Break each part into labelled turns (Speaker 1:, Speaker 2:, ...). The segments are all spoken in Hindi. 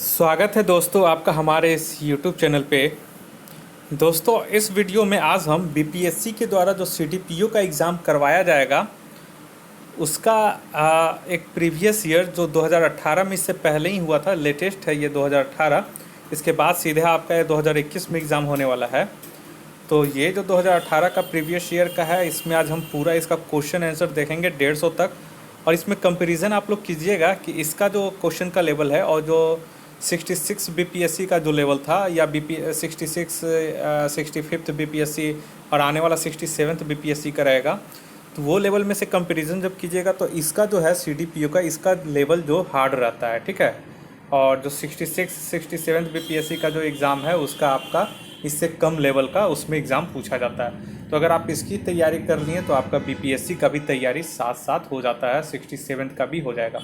Speaker 1: स्वागत है दोस्तों आपका हमारे इस YouTube चैनल पे। दोस्तों इस वीडियो में आज हम बीपीएससी के द्वारा जो सीडीपीओ का एग्ज़ाम करवाया जाएगा उसका एक प्रीवियस ईयर जो 2018 में इससे पहले ही हुआ था, लेटेस्ट है ये 2018। इसके बाद सीधे आपका ये 2021 में एग्ज़ाम होने वाला है। तो ये जो 2018 का प्रीवियस ईयर का है, इसमें आज हम पूरा इसका क्वेश्चन आंसर देखेंगे 150 तक। और इसमें कंपैरिजन आप लोग कीजिएगा कि इसका जो क्वेश्चन का लेवल है और जो 66 बीपीएससी का जो लेवल था, या बीपी 66 65th बीपीएससी और आने वाला 67th बीपीएससी का रहेगा, तो वो लेवल में से कंपैरिजन जब कीजिएगा तो इसका जो है सीडीपीओ का इसका लेवल जो हार्ड रहता है, ठीक है। और जो 66 67 बीपीएससी का जो एग्ज़ाम है उसका आपका इससे कम लेवल का उसमें एग्ज़ाम पूछा जाता है। तो अगर आप इसकी तैयारी कर लिए तो आपका बीपीएससी का भी तैयारी साथ साथ हो जाता है, 67 का भी हो जाएगा।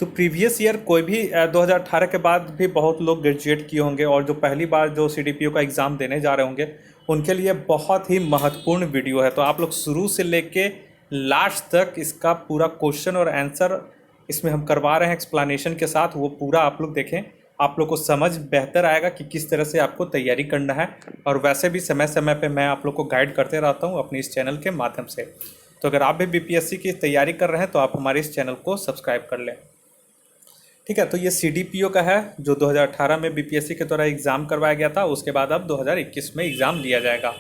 Speaker 1: तो प्रीवियस ईयर कोई भी 2018 के बाद भी बहुत लोग ग्रेजुएट किए होंगे, और जो पहली बार जो सीडीपीओ का एग्ज़ाम देने जा रहे होंगे उनके लिए बहुत ही महत्वपूर्ण वीडियो है। तो आप लोग शुरू से लेके लास्ट तक इसका पूरा क्वेश्चन और आंसर इसमें हम करवा रहे हैं एक्सप्लेनेशन के साथ, वो पूरा आप लोग देखें। आप लोग को समझ बेहतर आएगा कि किस तरह से आपको तैयारी करना है। और वैसे भी समय समय पे मैं आप लोग को गाइड करते रहता हूँ अपने इस चैनल के माध्यम से। तो अगर आप भी बीपीएससी की तैयारी कर रहे हैं तो आप हमारे इस चैनल को सब्सक्राइब कर लें, ठीक है। तो ये सीडीपीओ का है जो 2018 में बीपीएससी के द्वारा एग्ज़ाम करवाया गया था, उसके बाद अब 2021 में एग्ज़ाम लिया जाएगा।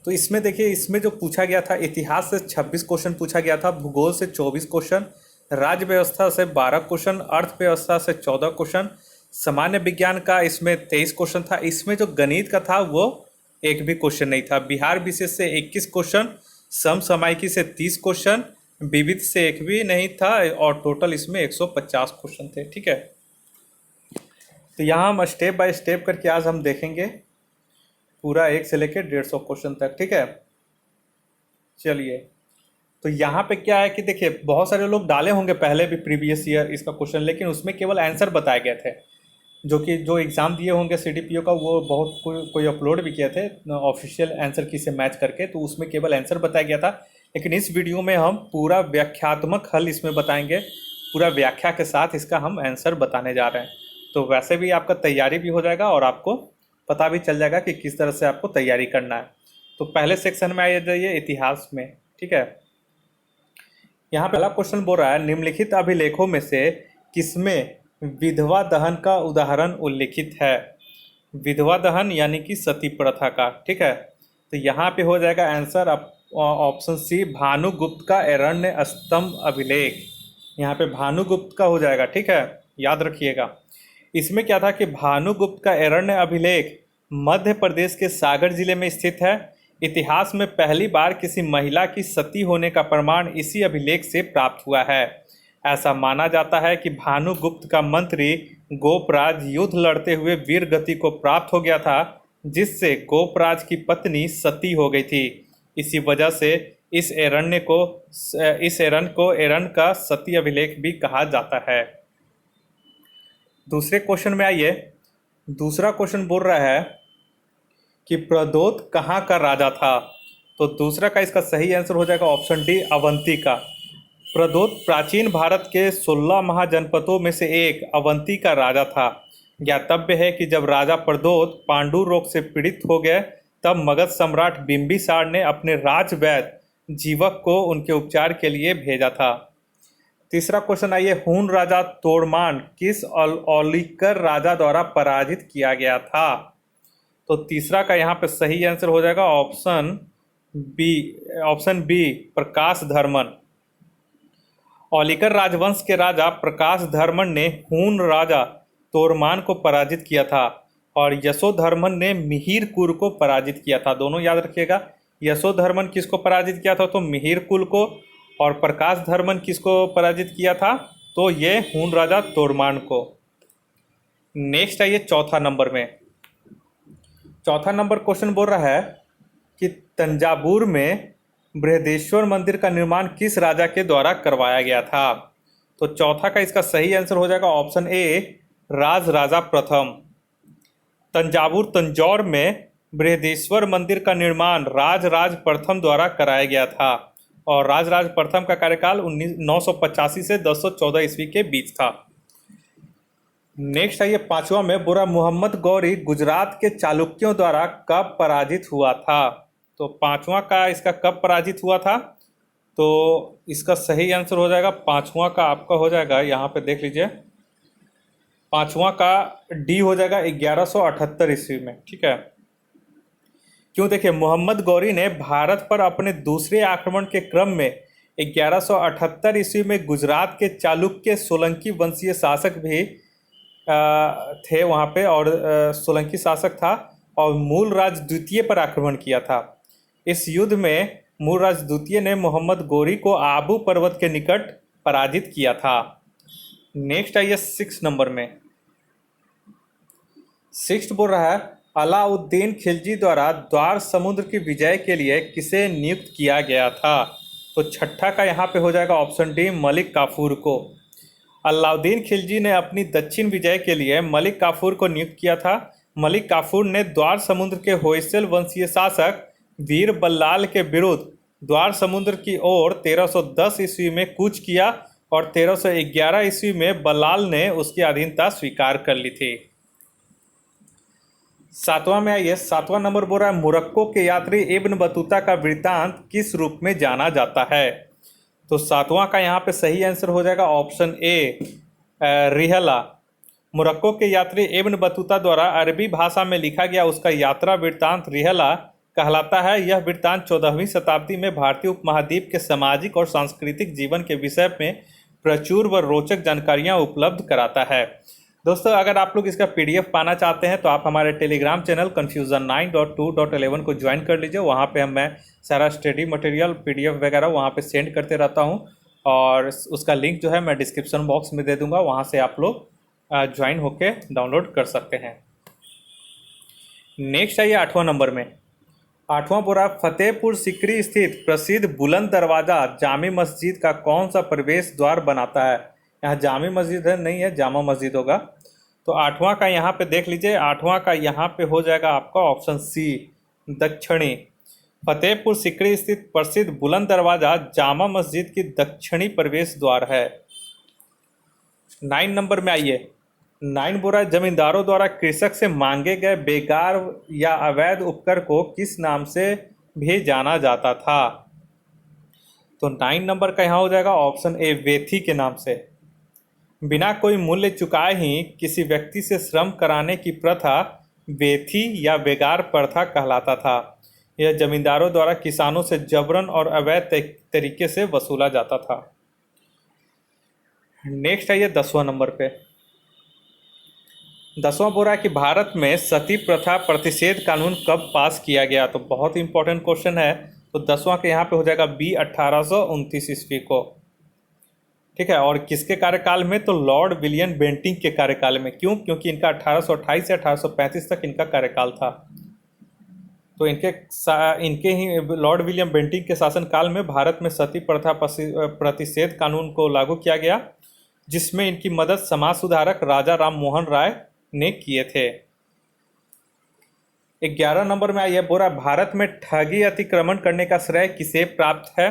Speaker 1: तो इसमें देखिए, इसमें जो पूछा गया था, इतिहास से 26 क्वेश्चन पूछा गया था, भूगोल से 24 क्वेश्चन, राज्य व्यवस्था से 12 क्वेश्चन, अर्थव्यवस्था से 14 क्वेश्चन, सामान्य विज्ञान का इसमें 23 क्वेश्चन था। इसमें जो गणित का था वो एक भी क्वेश्चन नहीं था। बिहार विशेष से 21 क्वेश्चन, समसामयिकी से 30 क्वेश्चन, विविध से एक भी नहीं था, और टोटल इसमें 150 क्वेश्चन थे, ठीक है। तो यहाँ हम स्टेप बाय स्टेप करके आज हम देखेंगे पूरा 1 से लेकर 150 क्वेश्चन तक, ठीक है। चलिए, तो यहाँ पे क्या है कि देखिए, बहुत सारे लोग डाले होंगे पहले भी प्रीवियस ईयर इसका क्वेश्चन, लेकिन उसमें केवल आंसर बताए गए थे। जो एग्ज़ाम दिए होंगे सीडीपीओ का, वो बहुत कोई अपलोड भी किए थे ऑफिशियल आंसर की से मैच करके, तो उसमें केवल आंसर बताया गया था। लेकिन इस वीडियो में हम पूरा व्याख्यात्मक हल इसमें बताएंगे, पूरा व्याख्या के साथ इसका हम आंसर बताने जा रहे हैं। तो वैसे भी आपका तैयारी भी हो जाएगा और आपको पता भी चल जाएगा कि किस तरह से आपको तैयारी करना है। तो पहले सेक्शन में आ जाइए, इतिहास में, ठीक है। यहाँ पहला क्वेश्चन बोल रहा है, निम्नलिखित अभिलेखों में से किसमें विधवा दहन का उदाहरण उल्लिखित है। विधवा दहन यानी कि सती प्रथा का, ठीक है। तो यहाँ पे हो जाएगा आंसर ऑप्शन सी, भानुगुप्त का एरण्य स्तंभ अभिलेख। यहाँ पे भानुगुप्त का हो जाएगा, ठीक है, याद रखिएगा। इसमें क्या था कि भानुगुप्त का एरण्य अभिलेख मध्य प्रदेश के सागर जिले में स्थित है। इतिहास में पहली बार किसी महिला की सती होने का प्रमाण इसी अभिलेख से प्राप्त हुआ है। ऐसा माना जाता है कि भानुगुप्त का मंत्री गोपराज युद्ध लड़ते हुए वीर गति को प्राप्त हो गया था, जिससे गोपराज की पत्नी सती हो गई थी। इसी वजह से इस एरण्य को एरण्य का सती अभिलेख भी कहा जाता है। दूसरे क्वेश्चन में आइए। दूसरा क्वेश्चन बोल रहा है कि प्रद्योत कहाँ का राजा था। तो दूसरा का इसका सही आंसर हो जाएगा ऑप्शन डी, अवंती का। प्रद्योत प्राचीन भारत के 16 महाजनपदों में से एक अवंती का राजा था। ज्ञातव्य है कि जब राजा प्रद्योत पांडु रोग से पीड़ित हो गए, तब मगध सम्राट बिंबिसार ने अपने राजवैद्य जीवक को उनके उपचार के लिए भेजा था। तीसरा क्वेश्चन आइए, हून राजा तोड़मान किस औलिकर राजा द्वारा पराजित किया गया था। तो तीसरा का यहाँ पे सही आंसर हो जाएगा ऑप्शन बी, प्रकाश धर्मन। औलिकर राजवंश के राजा प्रकाश धर्मन ने हून राजा तोड़मान को पराजित किया था, और यशोधर्मन ने मिहिर कुल को पराजित किया था। दोनों याद रखिएगा, यशोधर्मन किसको पराजित किया था, तो मिहिर कुल को, और प्रकाश धर्मन किसको पराजित किया था, तो ये हून राजा तोड़मान को। नेक्स्ट आइए चौथा नंबर में। चौथा नंबर क्वेश्चन बोल रहा है कि तंजावुर में बृहदेश्वर मंदिर का निर्माण किस राजा के द्वारा करवाया गया था। तो चौथा का इसका सही आंसर हो जाएगा ऑप्शन ए, राजा प्रथम। तंजौर में बृहदेश्वर मंदिर का निर्माण राज प्रथम द्वारा कराया गया था, और राज प्रथम का कार्यकाल 985 से 1014 ईस्वी के बीच था। नेक्स्ट आइए पांचवा में, बुरा मोहम्मद गौरी गुजरात के चालुक्यों द्वारा कब पराजित हुआ था। तो पांचवा का इसका कब पराजित हुआ था, तो इसका सही आंसर हो जाएगा पांचवा का आपका हो जाएगा, यहाँ पे देख लीजिए, पांचवा का डी हो जाएगा 1178 ईस्वी में। ठीक है, क्यों, देखिए मोहम्मद गौरी ने भारत पर अपने दूसरे आक्रमण के क्रम में 1178 ईस्वी में गुजरात के चालुक्य सोलंकी वंशीय शासक भी थे वहाँ पे, और सोलंकी शासक था, और मूलराज द्वितीय पर आक्रमण किया था। इस युद्ध में मूलराज द्वितीय ने मोहम्मद गौरी को आबू पर्वत के निकट पराजित किया था। नेक्स्ट आइए 6 नंबर में, 6 बोल रहा है, अलाउद्दीन खिलजी द्वारा द्वार समुद्र की विजय के लिए किसे नियुक्त किया गया था। तो छठा का यहाँ पे हो जाएगा ऑप्शन डी, मलिक काफूर को। अलाउद्दीन खिलजी ने अपनी दक्षिण विजय के लिए मलिक काफूर को नियुक्त किया था। मलिक काफूर ने द्वार समुद्र के होयसल वंशीय शासक वीर बल्लाल के विरुद्ध द्वार समुद्र की ओर 1310 ईस्वी में कूच किया, और 1311 ईस्वी में बल्लाल ने उसकी अधीनता स्वीकार कर ली थी। सातवां में आइए, 7वां नंबर बोल रहा है, मोरक्को के यात्री इब्न बतूता का वृत्तांत किस रूप में जाना जाता है। तो सातवां का यहाँ पे सही आंसर हो जाएगा ऑप्शन ए, रिहला। मोरक्को के यात्री इब्न बतूता द्वारा अरबी भाषा में लिखा गया उसका यात्रा वृत्तांत रिहला कहलाता है। यह वृत्तांत 14वीं शताब्दी में भारतीय उपमहाद्वीप के सामाजिक और सांस्कृतिक जीवन के विषय में प्रचुर व रोचक जानकारियां उपलब्ध कराता है। दोस्तों, अगर आप लोग इसका पीडीएफ पाना चाहते हैं तो आप हमारे टेलीग्राम चैनल confusion9.2.11 को ज्वाइन कर लीजिए। वहाँ पे मैं सारा स्टडी मटेरियल पीडीएफ वगैरह वहाँ पे सेंड करते रहता हूँ, और उसका लिंक जो है मैं डिस्क्रिप्शन बॉक्स में दे दूँगा, वहाँ से आप लोग ज्वाइन होके डाउनलोड कर सकते हैं। नेक्स्ट आइए 8वां नंबर में, 8वां पूरा, फतेहपुर सिकरी स्थित प्रसिद्ध बुलंद दरवाज़ा जामी मस्जिद का कौन सा प्रवेश द्वार बनाता है। यहाँ जामी मस्जिद है, नहीं है, जामा मस्जिद होगा। तो 8वां का यहाँ पे देख लीजिए, 8वां का यहाँ पे हो जाएगा आपका ऑप्शन सी, दक्षिणी। फतेहपुर सिकरी स्थित प्रसिद्ध बुलंद दरवाज़ा जामा मस्जिद की दक्षिणी प्रवेश द्वार है। 9 नंबर में आइए, 9 बोरा, जमींदारों द्वारा कृषक से मांगे गए बेकार या अवैध उपकर को किस नाम से भी जाना जाता था। तो 9 नंबर का यहाँ हो जाएगा ऑप्शन ए, वेथी के नाम से। बिना कोई मूल्य चुकाए ही किसी व्यक्ति से श्रम कराने की प्रथा वेथी या बेगार प्रथा कहलाता था। यह जमींदारों द्वारा किसानों से जबरन और अवैध तरीके से वसूला जाता था। नेक्स्ट आइए 10वां नंबर पे, 10वां बोला कि भारत में सती प्रथा प्रतिषेध कानून कब पास किया गया। तो बहुत इंपॉर्टेंट क्वेश्चन है। तो 10वां के यहाँ पे हो जाएगा बी, 1829 ईस्वी को। ठीक है, और किसके कार्यकाल में, तो लॉर्ड विलियम बेंटिंक के कार्यकाल में। क्यों, क्योंकि इनका 1828 से 1835 तक इनका कार्यकाल था। तो इनके ही लॉर्ड विलियम बेंटिंक के शासनकाल में भारत में सती प्रथा प्रतिषेध कानून को लागू किया गया, जिसमें इनकी मदद समाज सुधारक राजा राम मोहन राय ने किए थे। 11 नंबर में आइए, बोरा, भारत में ठगी अतिक्रमण करने का श्रेय किसे प्राप्त है।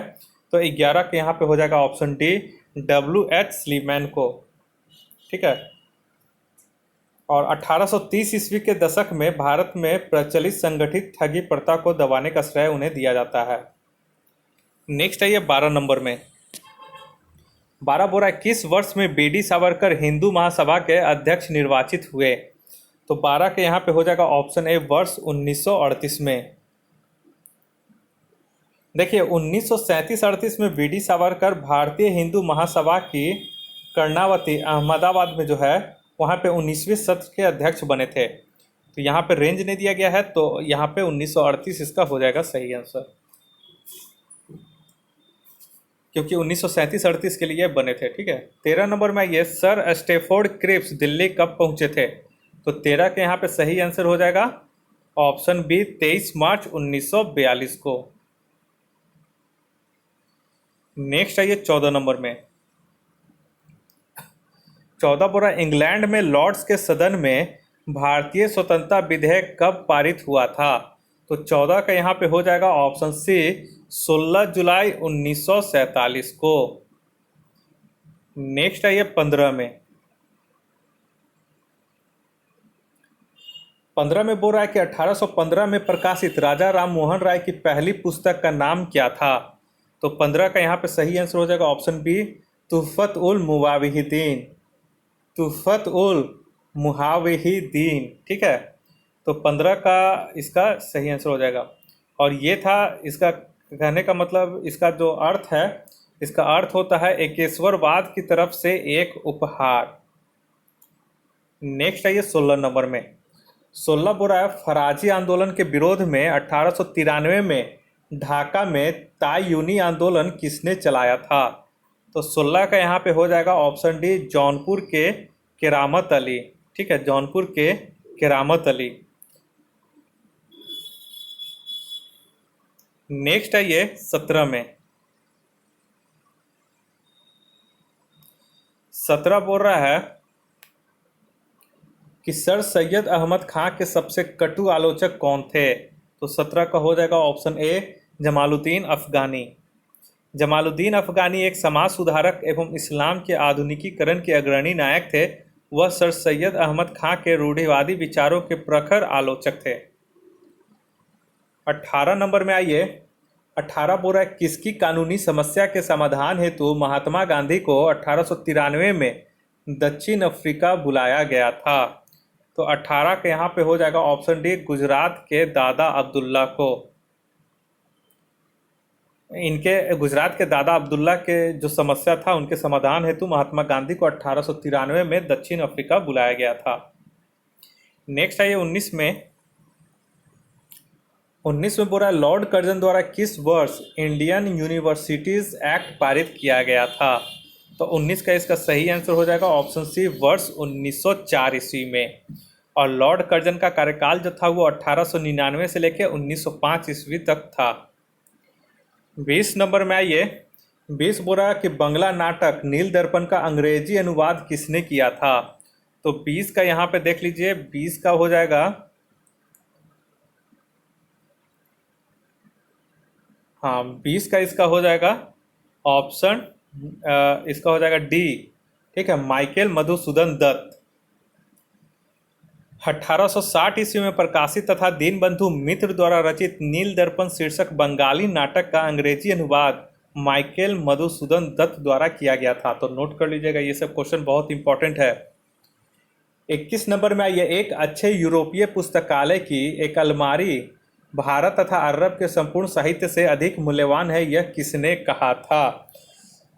Speaker 1: तो 11 के यहाँ पे हो जाएगा ऑप्शन डी, W.H. स्लीमैन को। ठीक है, और 1830 ईस्वी के दशक में भारत में प्रचलित संगठित ठगी प्रथा को दबाने का श्रेय उन्हें दिया जाता है। नेक्स्ट आइए 12 नंबर में, 12 बोरा, किस वर्ष में बी डी सावरकर हिंदू महासभा के अध्यक्ष निर्वाचित हुए। तो 12 के यहाँ पे हो जाएगा ऑप्शन ए, वर्ष 1938 में। देखिए 1937-38 में बी डी सावरकर भारतीय हिंदू महासभा की कर्णावती अहमदाबाद में जो है वहाँ पे 19वें सत्र के अध्यक्ष बने थे। तो यहाँ पे रेंज नहीं दिया गया है, तो यहाँ पे 1938 इसका हो जाएगा सही आंसर, क्योंकि 1937-38 के लिए बने थे। ठीक है, 13 नंबर में ये सर स्टेफोर्ड क्रिप्स दिल्ली कब पहुँचे थे। तो 13 के यहाँ पे सही आंसर हो जाएगा ऑप्शन बी, 23 मार्च 1942 को। नेक्स्ट आइए 14 नंबर में, 14 बोरा, इंग्लैंड में लॉर्ड्स के सदन में भारतीय स्वतंत्रता विधेयक कब पारित हुआ था। तो 14 का यहाँ पे हो जाएगा ऑप्शन सी, 16 जुलाई 1947 को। नेक्स्ट आइए 15 में, 15 में बोल रहा है कि 1815 में प्रकाशित राजा राम मोहन राय की पहली पुस्तक का नाम क्या था। तो 15 का यहाँ पे सही आंसर हो जाएगा ऑप्शन बी, तुहफत उल मुवाविहिदीन। तुहफत उल मुहाविहिदीन, ठीक है। तो 15 का इसका सही आंसर हो जाएगा। और ये था इसका कहने का मतलब, इसका जो अर्थ है, इसका अर्थ होता है एकेश्वरवाद की तरफ से एक उपहार। नेक्स्ट आइए 16 नंबर में। 16 बोल रहा है फराजी आंदोलन के विरोध में 1893 में ढाका में तायूनी आंदोलन किसने चलाया था। तो 16 का यहाँ पे हो जाएगा ऑप्शन डी, जौनपुर के केरामत अली, ठीक है, जौनपुर के केरामत अली। नेक्स्ट आइए 17 में। 17 बोल रहा है कि सर सैयद अहमद खां के सबसे कटु आलोचक कौन थे। तो 17 का हो जाएगा ऑप्शन ए, जमालुद्दीन अफगानी। जमालुद्दीन अफगानी एक समाज सुधारक एवं इस्लाम के आधुनिकीकरण के अग्रणी नायक थे। वह सर सैयद अहमद खां के रूढ़िवादी विचारों के प्रखर आलोचक थे। 18 नंबर में आइए। 18 बोल रहा है किसकी कानूनी समस्या के समाधान हेतु महात्मा गांधी को 1893 में दक्षिण अफ्रीका बुलाया गया था। तो 18 के यहाँ पे हो जाएगा ऑप्शन डी, गुजरात के दादा अब्दुल्ला को। इनके गुजरात के दादा अब्दुल्ला के जो समस्या था उनके समाधान हेतु महात्मा गांधी को 1893 में दक्षिण अफ्रीका बुलाया गया था। नेक्स्ट आइए 19 में। 19 में बोल रहा है लॉर्ड कर्जन द्वारा किस वर्ष इंडियन यूनिवर्सिटीज एक्ट पारित किया गया था। तो 19 का इसका सही आंसर हो जाएगा ऑप्शन सी, वर्ष 1904 ईस्वी में। और लॉर्ड कर्जन का कार्यकाल जो था वो 1899 से लेकर 1905 ईस्वी तक था। 20 नंबर में आइए। 20 बोल रहा है कि बंगला नाटक नील दर्पण का अंग्रेजी अनुवाद किसने किया था। तो 20 का यहाँ पे देख लीजिए, 20 का हो जाएगा, हाँ 20 का इसका हो जाएगा ऑप्शन, इसका हो जाएगा डी, ठीक है, माइकल मधुसूदन दत्त। 1860 ईस्वी में प्रकाशित तथा दीनबंधु मित्र द्वारा रचित नील दर्पण शीर्षक बंगाली नाटक का अंग्रेजी अनुवाद माइकल मधुसूदन दत्त द्वारा किया गया था। तो नोट कर लीजिएगा, ये सब क्वेश्चन बहुत इंपॉर्टेंट है। 21 नंबर में आइए। एक अच्छे यूरोपीय पुस्तकालय की एक अलमारी भारत तथा अरब के संपूर्ण साहित्य से अधिक मूल्यवान है, यह किसने कहा था।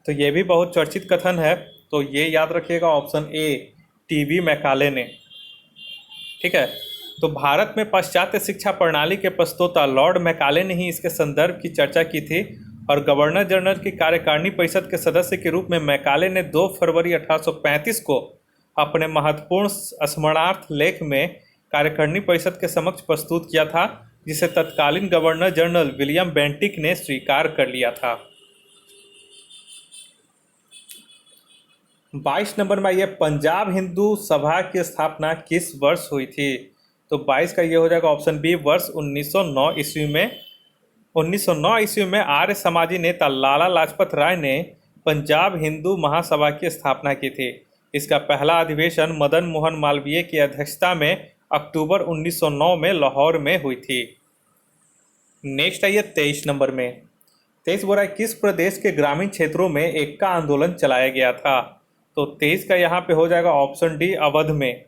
Speaker 1: तो ये भी बहुत चर्चित कथन है, तो ये याद रखिएगा ऑप्शन ए, टीवी मैकाले ने, ठीक है। तो भारत में पाश्चात्य शिक्षा प्रणाली के प्रस्तोता लॉर्ड मैकाले ने ही इसके संदर्भ की चर्चा की थी। और गवर्नर जनरल की कार्यकारिणी परिषद के सदस्य के रूप में मैकाले ने 2 फरवरी 1835 को अपने महत्वपूर्ण स्मरणार्थ लेख में कार्यकारिणी परिषद के समक्ष प्रस्तुत किया था, जिसे तत्कालीन गवर्नर जनरल विलियम बेंटिक ने स्वीकार कर लिया था। 22 नंबर में ये पंजाब हिंदू सभा की स्थापना किस वर्ष हुई थी। तो 22 का ये हो जाएगा ऑप्शन बी, वर्ष 1909 ईस्वी में। 1909 ईस्वी में आर्य समाजी नेता लाला लाजपत राय ने पंजाब हिंदू महासभा की स्थापना की थी। इसका पहला अधिवेशन मदन मोहन मालवीय की अध्यक्षता में अक्टूबर 1909 में लाहौर में हुई थी। नेक्स्ट आइए 23 नंबर में। 23 बोल रहा है किस प्रदेश के ग्रामीण क्षेत्रों में एकता आंदोलन चलाया गया था। तो 23 का यहाँ पे हो जाएगा ऑप्शन डी, अवध में।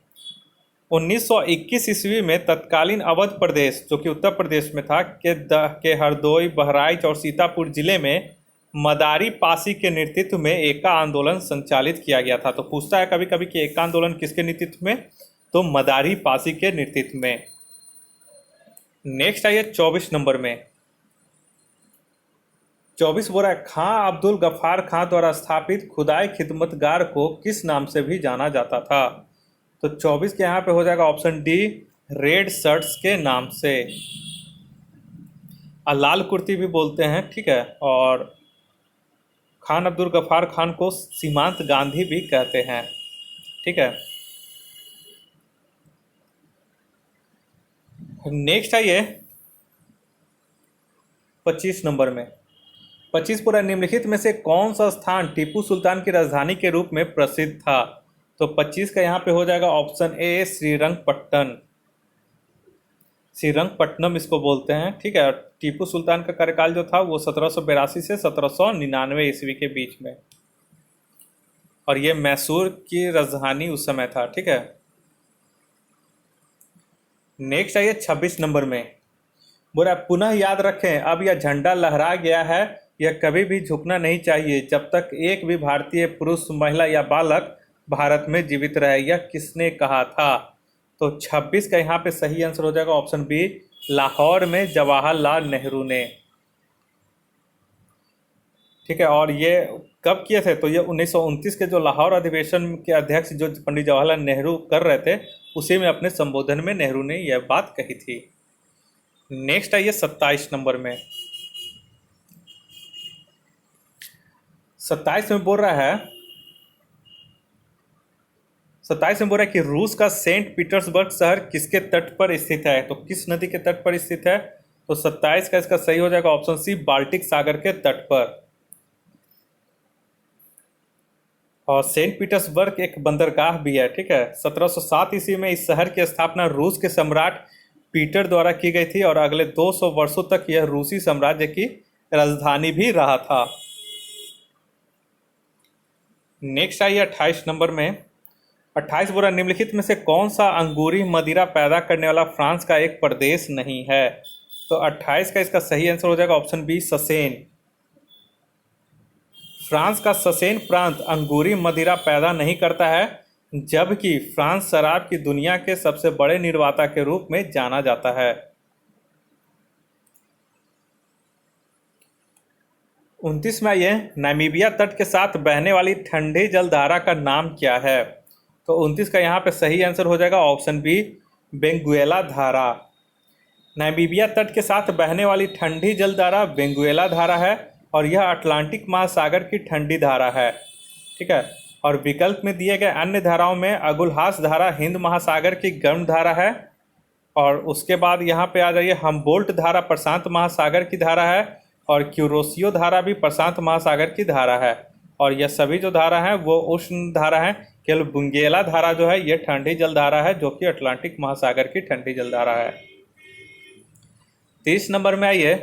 Speaker 1: 1921 ईस्वी में तत्कालीन अवध प्रदेश, जो कि उत्तर प्रदेश में था, के हरदोई, बहराइच और सीतापुर जिले में मदारी पासी के नेतृत्व में एकता आंदोलन संचालित किया गया था। तो पूछता है कभी कभी कि एकता आंदोलन किसके नेतृत्व में, तो मदारी पासी के नेतृत्व में। नेक्स्ट आइए 24 नंबर में। 24 बोल रहा है खां अब्दुल गफ्फार खां द्वारा स्थापित खुदाई खिदमतगार को किस नाम से भी जाना जाता था। तो 24 के यहाँ पे हो जाएगा ऑप्शन डी, रेड शर्ट्स के नाम से। लाल कुर्ती भी बोलते हैं, ठीक है। और खान अब्दुल गफ्फार खान को सीमांत गांधी भी कहते हैं, ठीक है। नेक्स्ट आइए 25 नंबर में। 25 पूरा निम्नलिखित में से कौन सा स्थान टीपू सुल्तान की राजधानी के रूप में प्रसिद्ध था। तो 25 का यहाँ पे हो जाएगा ऑप्शन ए, श्रीरंगपट्टन। श्रीरंगपट्टनम इसको बोलते हैं, ठीक है। टीपू सुल्तान का कार्यकाल जो था वो 1782 से 1799 ईस्वी के बीच में, और ये मैसूर की राजधानी उस समय था, ठीक है। नेक्स्ट आइए 26 नंबर में, बोला पुनः याद रखें अब यह झंडा लहरा गया है, यह कभी भी झुकना नहीं चाहिए जब तक एक भी भारतीय पुरुष, महिला या बालक भारत में जीवित रहे। यह किसने कहा था? तो 26 का यहाँ पे सही आंसर हो जाएगा ऑप्शन बी, लाहौर में जवाहरलाल नेहरू ने, ठीक है। और ये कब किए थे? तो ये 1929 के जो लाहौर अधिवेशन के अध्यक्ष जो पंडित जवाहरलाल नेहरू कर रहे थे, उसी में अपने संबोधन में नेहरू ने यह बात कही थी। नेक्स्ट आइए 27 नंबर में। 27 में बोल रहा है, 27 में बोल रहा है कि रूस का सेंट पीटर्सबर्ग शहर किसके तट पर स्थित है? तो किस नदी के तट पर स्थित है? तो 27 का इसका सही हो जाएगा ऑप्शन सी, बाल्टिक सागर के तट पर। और सेंट पीटर्सबर्ग एक बंदरगाह भी है, ठीक है। 1707 ईस्वी में इस शहर की स्थापना रूस के सम्राट पीटर द्वारा की गई थी और अगले 200 वर्षों तक यह रूसी साम्राज्य की राजधानी भी रहा था। नेक्स्ट आइए 28 नंबर में। 28 बोला निम्नलिखित में से कौन सा अंगूरी मदिरा पैदा करने वाला फ्रांस का एक प्रदेश नहीं है? तो 28 का इसका सही आंसर हो जाएगा ऑप्शन बी, ससेन। फ्रांस का ससेन प्रांत अंगूरी मदिरा पैदा नहीं करता है, जबकि फ्रांस शराब की दुनिया के सबसे बड़े निर्माता के रूप में जाना जाता है। 29 में ये नामीबिया तट के साथ बहने वाली ठंडी जलधारा का नाम क्या है? तो 29 का यहाँ पे सही आंसर हो जाएगा ऑप्शन बी, बेंगुएला धारा। नामीबिया तट के साथ बहने वाली ठंडी जलधारा बेंगुएला धारा है और यह अटलांटिक महासागर की ठंडी धारा है, ठीक है। और विकल्प में दिए गए अन्य धाराओं में अगुलहास धारा हिंद महासागर की गर्म धारा है, और उसके बाद यहाँ पे आ जाइए हम्बोल्ट धारा प्रशांत महासागर की धारा है, और क्यूरोसियो धारा भी प्रशांत महासागर की धारा है। और यह सभी जो धारा हैं वो उष्ण धारा है। केवल बुंगेला धारा जो है ये ठंडी जल धारा है, जो कि अटलांटिक महासागर की ठंडी जल धारा है। 30 नंबर में आइए।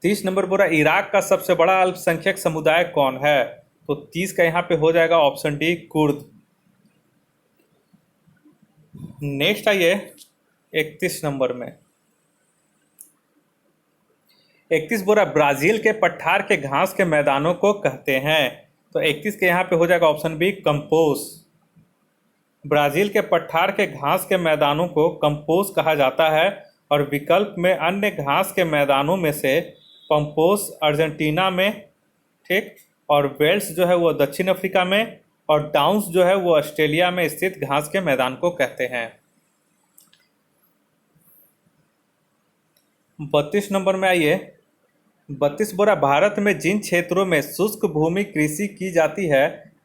Speaker 1: 30 नंबर बोला इराक का सबसे बड़ा अल्पसंख्यक समुदाय कौन है? तो 30 का यहाँ पे हो जाएगा ऑप्शन डी, कुर्द। नेक्स्ट आइए 31 नंबर में। 31 बोला ब्राजील के पठार के घास के मैदानों को कहते हैं। तो 31 के यहाँ पे हो जाएगा ऑप्शन बी, कंपोस। ब्राजील के पठार के घास के मैदानों को कंपोस कहा जाता है, और विकल्प में अन्य घास के मैदानों में से पंपोस अर्जेंटीना में, ठीक, और वेल्स जो है वो दक्षिण अफ्रीका में, और डाउन्स जो है वो ऑस्ट्रेलिया में स्थित घास के मैदान को कहते हैं। 32 नंबर में आइए। 32 बोरा भारत में जिन क्षेत्रों में शुष्क भूमि कृषि की जाती है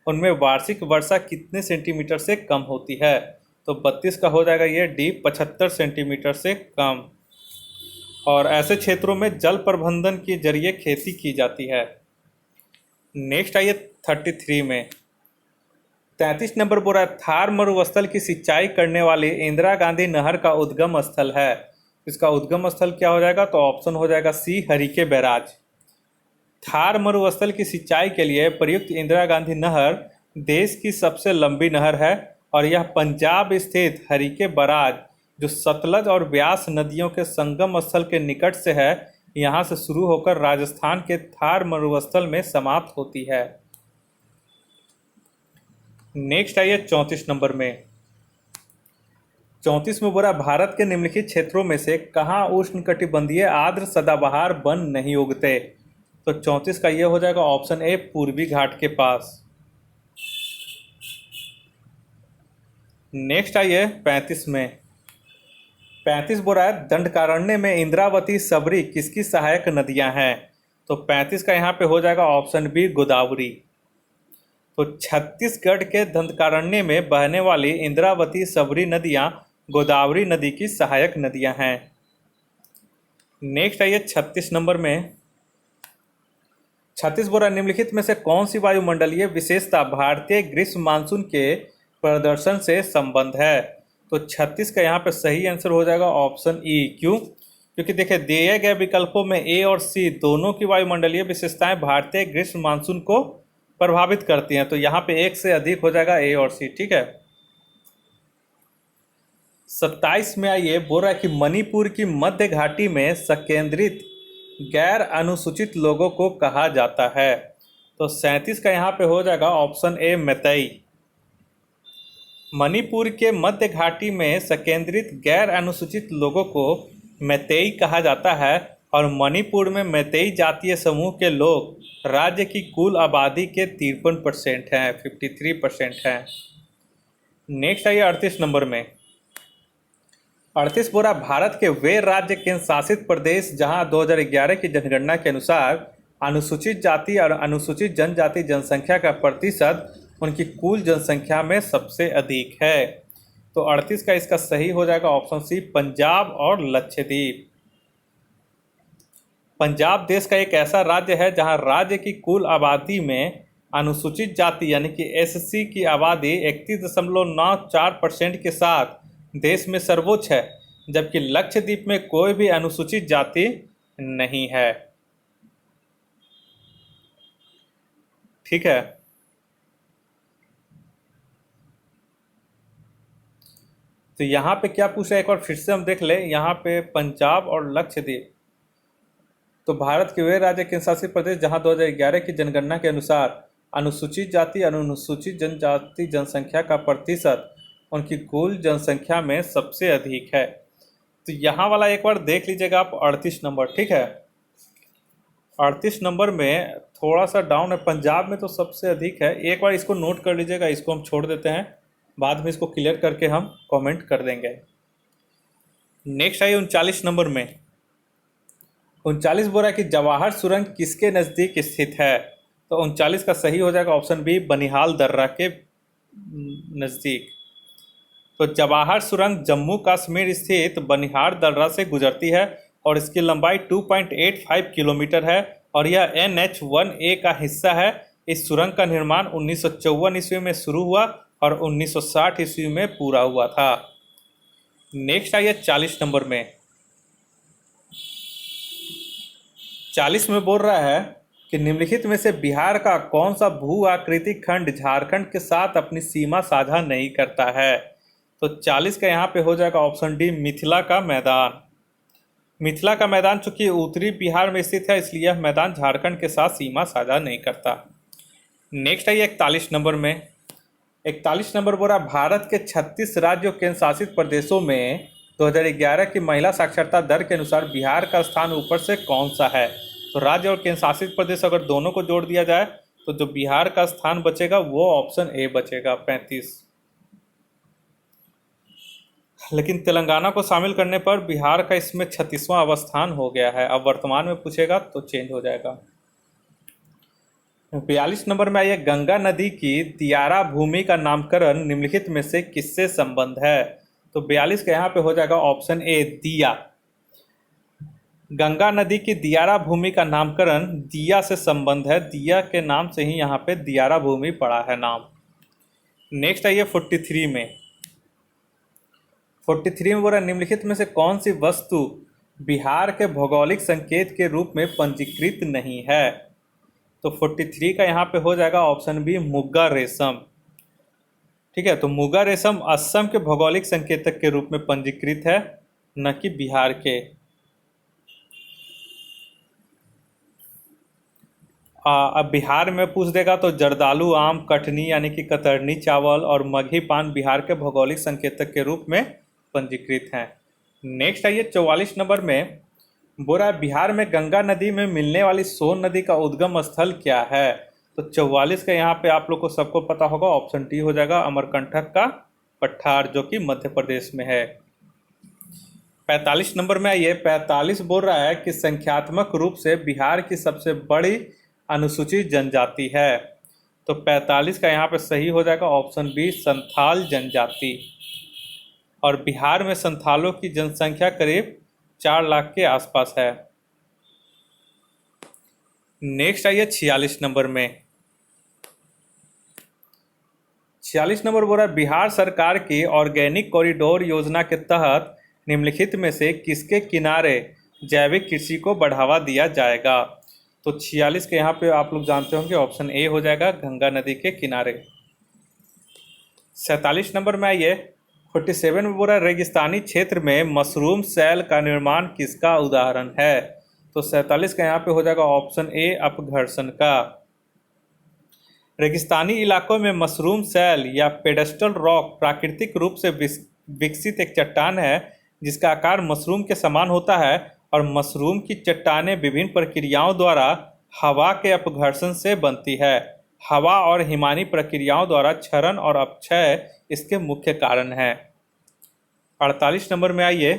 Speaker 1: उनमें वार्षिक वर्षा कितने सेंटीमीटर से कम होती है? तो 32 का हो जाएगा ये डी, 75 सेंटीमीटर से कम। और ऐसे क्षेत्रों में जल प्रबंधन के जरिए खेती की जाती है। नेक्स्ट आइए 33 में। 33 नंबर बोरा थार मरुस्थल की सिंचाई करने वाली इंदिरा गांधी नहर का उद्गम स्थल है। इसका उद्गम स्थल क्या हो जाएगा? तो ऑप्शन हो जाएगा सी, हरिके बैराज। थार मरुस्थल की सिंचाई के लिए प्रयुक्त इंदिरा गांधी नहर देश की सबसे लंबी नहर है, और यह पंजाब स्थित हरिके बैराज जो सतलज और ब्यास नदियों के संगम स्थल के निकट से है, यहाँ से शुरू होकर राजस्थान के थार मरुस्थल में समाप्त होती है। नेक्स्ट आइए 34 नंबर में। 34 में बोला भारत के निम्नलिखित क्षेत्रों में से कहाँ उष्णकटिबंधीय आर्द्र सदाबहार वन नहीं उगते? तो 34 का ये हो जाएगा ऑप्शन ए, पूर्वी घाट के पास। नेक्स्ट आइए 35 में। 35 बोला है दंडकारण्य में इंद्रावती, सबरी किसकी सहायक नदियां हैं? तो 35 का यहाँ पे हो जाएगा ऑप्शन बी, गोदावरी। तो छत्तीसगढ़ के दंडकारण्य में बहने वाली इंद्रावती, सबरी नदियां गोदावरी नदी की सहायक नदियां हैं। नेक्स्ट आइए 36 नंबर में। 36 बोला निम्नलिखित में से कौन सी वायुमंडलीय विशेषता भारतीय ग्रीष्म मानसून के प्रदर्शन से संबंध है? तो 36 का यहाँ पे सही आंसर हो जाएगा ऑप्शन ई। क्यों? क्योंकि देखिए दिए गए विकल्पों में ए और सी दोनों की वायुमंडलीय विशेषताएं भारतीय ग्रीष्म मानसून को प्रभावित करती हैं, तो यहाँ पे एक से अधिक हो जाएगा ए और सी। ठीक है। 27 में आइए, बोल रहा है कि मणिपुर की मध्य घाटी में संकेंद्रित गैर अनुसूचित लोगों को कहा जाता है। तो 37 का यहाँ पे हो जाएगा ऑप्शन ए मैतेई। मणिपुर के मध्य घाटी में संकेंद्रित गैर अनुसूचित लोगों को मैतेई कहा जाता है और मणिपुर में मैतेई जातीय समूह के लोग राज्य की कुल आबादी के 53% हैं, 53% हैं। नेक्स्ट आइए 38 नंबर में। 38 बोरा भारत के वे राज्य केंद्र शासित प्रदेश जहां 2011 की जनगणना के अनुसार अनुसूचित जाति और अनुसूचित जनजाति जनसंख्या का प्रतिशत उनकी कुल जनसंख्या में सबसे अधिक है। तो 38 का इसका सही हो जाएगा ऑप्शन सी, पंजाब और लक्षद्वीप। पंजाब देश का एक ऐसा राज्य है जहां राज्य की कुल आबादी में अनुसूचित जाति यानी कि एससी की आबादी 31.94% के साथ देश में सर्वोच्च है, जबकि लक्षद्वीप में कोई भी अनुसूचित जाति नहीं है। ठीक है। तो यहाँ पे क्या पूछा है एक बार फिर से हम देख ले। यहाँ पे पंजाब और लक्षद्वीप, तो भारत के वे राज्य केंद्र शासित प्रदेश जहाँ 2011 की जनगणना के अनुसार अनुसूचित जाति और अनुसूचित जनजाति जनसंख्या का प्रतिशत उनकी कुल जनसंख्या में सबसे अधिक है। तो यहाँ वाला एक बार देख लीजिएगा आप 38 नंबर। ठीक है। 38 नंबर में थोड़ा सा डाउन है, पंजाब में तो सबसे अधिक है। एक बार इसको नोट कर लीजिएगा, इसको हम छोड़ देते हैं, बाद में इसको क्लियर करके हम कमेंट कर देंगे। नेक्स्ट आइए 39 नंबर में। 39 बोल रहा है कि जवाहर सुरंग किसके नज़दीक स्थित है। तो 39 का सही हो जाएगा ऑप्शन बी, बनिहाल दर्रा के नज़दीक। तो जवाहर सुरंग जम्मू कश्मीर स्थित बनिहाल दर्रा से गुजरती है और इसकी लंबाई 2.85 किलोमीटर है और यह NH1A का हिस्सा है। इस सुरंग का निर्माण 1954 ईस्वी में शुरू हुआ और 1960 ईस्वी में पूरा हुआ था। नेक्स्ट आइए 40 नंबर में। 40 में बोल रहा है कि निम्नलिखित में से बिहार का कौन सा भू आकृतिक खंड झारखंड के साथ अपनी सीमा साझा नहीं करता है। तो 40 का यहाँ पे हो जाएगा ऑप्शन डी, मिथिला का मैदान। मिथिला का मैदान चूंकि उत्तरी बिहार में स्थित है, इसलिए यह मैदान झारखंड के साथ सीमा साझा नहीं करता। नेक्स्ट आइए 41 नंबर में। 41 नंबर बोला भारत के 36 राज्यों केंद्र शासित प्रदेशों में 2011 की महिला साक्षरता दर के अनुसार बिहार का स्थान ऊपर से कौन सा है। तो राज्य और केंद्र शासित प्रदेश अगर दोनों को जोड़ दिया जाए तो जो बिहार का स्थान बचेगा वो ऑप्शन ए बचेगा, 35। लेकिन तेलंगाना को शामिल करने पर बिहार का इसमें 36वां अवस्थान हो गया है। अब वर्तमान में पूछेगा तो चेंज हो जाएगा। 42 नंबर में आइए, गंगा नदी की दियारा भूमि का नामकरण निम्नलिखित में से किससे संबंध है। तो 42 का यहाँ पे हो जाएगा ऑप्शन ए, दिया। गंगा नदी की दियारा भूमि का नामकरण दिया से संबंध है, दिया के नाम से ही यहाँ पे दियारा भूमि पड़ा है नाम। नेक्स्ट आइए 43 में। 43 में बोला निम्नलिखित में से कौन सी वस्तु बिहार के भौगोलिक संकेत के रूप में पंजीकृत नहीं है। तो 43 का यहाँ पे हो जाएगा ऑप्शन बी, मुगा रेशम। ठीक है। तो मुगा रेशम असम के भौगोलिक संकेतक के रूप में पंजीकृत है, न कि बिहार के। अब बिहार में पूछ देगा तो जर्दालू आम, कटनी यानी कि कतरनी चावल और मगही पान बिहार के भौगोलिक संकेतक के रूप में पंजीकृत हैं। नेक्स्ट आइए 44 नंबर में। बोरा बिहार में गंगा नदी में मिलने वाली सोन नदी का उद्गम स्थल क्या है। तो 44 का यहाँ पे आप लोग को सबको पता होगा, ऑप्शन डी हो जाएगा, अमरकंटक का पठार, जो कि मध्य प्रदेश में है। 45 नंबर में आइए। 45 बोल रहा है कि संख्यात्मक रूप से बिहार की सबसे बड़ी अनुसूचित जनजाति है। तो 45 का यहाँ पे सही हो जाएगा ऑप्शन बी, संथाल जनजाति। और बिहार में संथालों की जनसंख्या करीब 4 लाख के आसपास है। नेक्स्ट आइए 46 नंबर में। 46 नंबर बोल रहा है बिहार सरकार की ऑर्गेनिक कॉरिडोर योजना के तहत निम्नलिखित में से किसके किनारे जैविक कृषि को बढ़ावा दिया जाएगा। तो 46 के यहाँ पे आप लोग जानते होंगे ऑप्शन ए हो जाएगा, गंगा नदी के किनारे। 47 नंबर में आइए, 47 में बोल रहा है रेगिस्तानी क्षेत्र में मशरूम सेल का निर्माण किसका उदाहरण है। तो 47 का यहाँ पे हो जाएगा ऑप्शन ए, अपघर्षण का। रेगिस्तानी इलाकों में मशरूम सेल या पेडेस्टल रॉक प्राकृतिक रूप से विकसित एक चट्टान है जिसका आकार मशरूम के समान होता है और मशरूम की चट्टानें विभिन्न प्रक्रियाओं द्वारा हवा के अपघर्षण से बनती है। हवा और हिमानी प्रक्रियाओं द्वारा क्षरण और अपक्षय इसके मुख्य कारण हैं। 48 नंबर में आइए,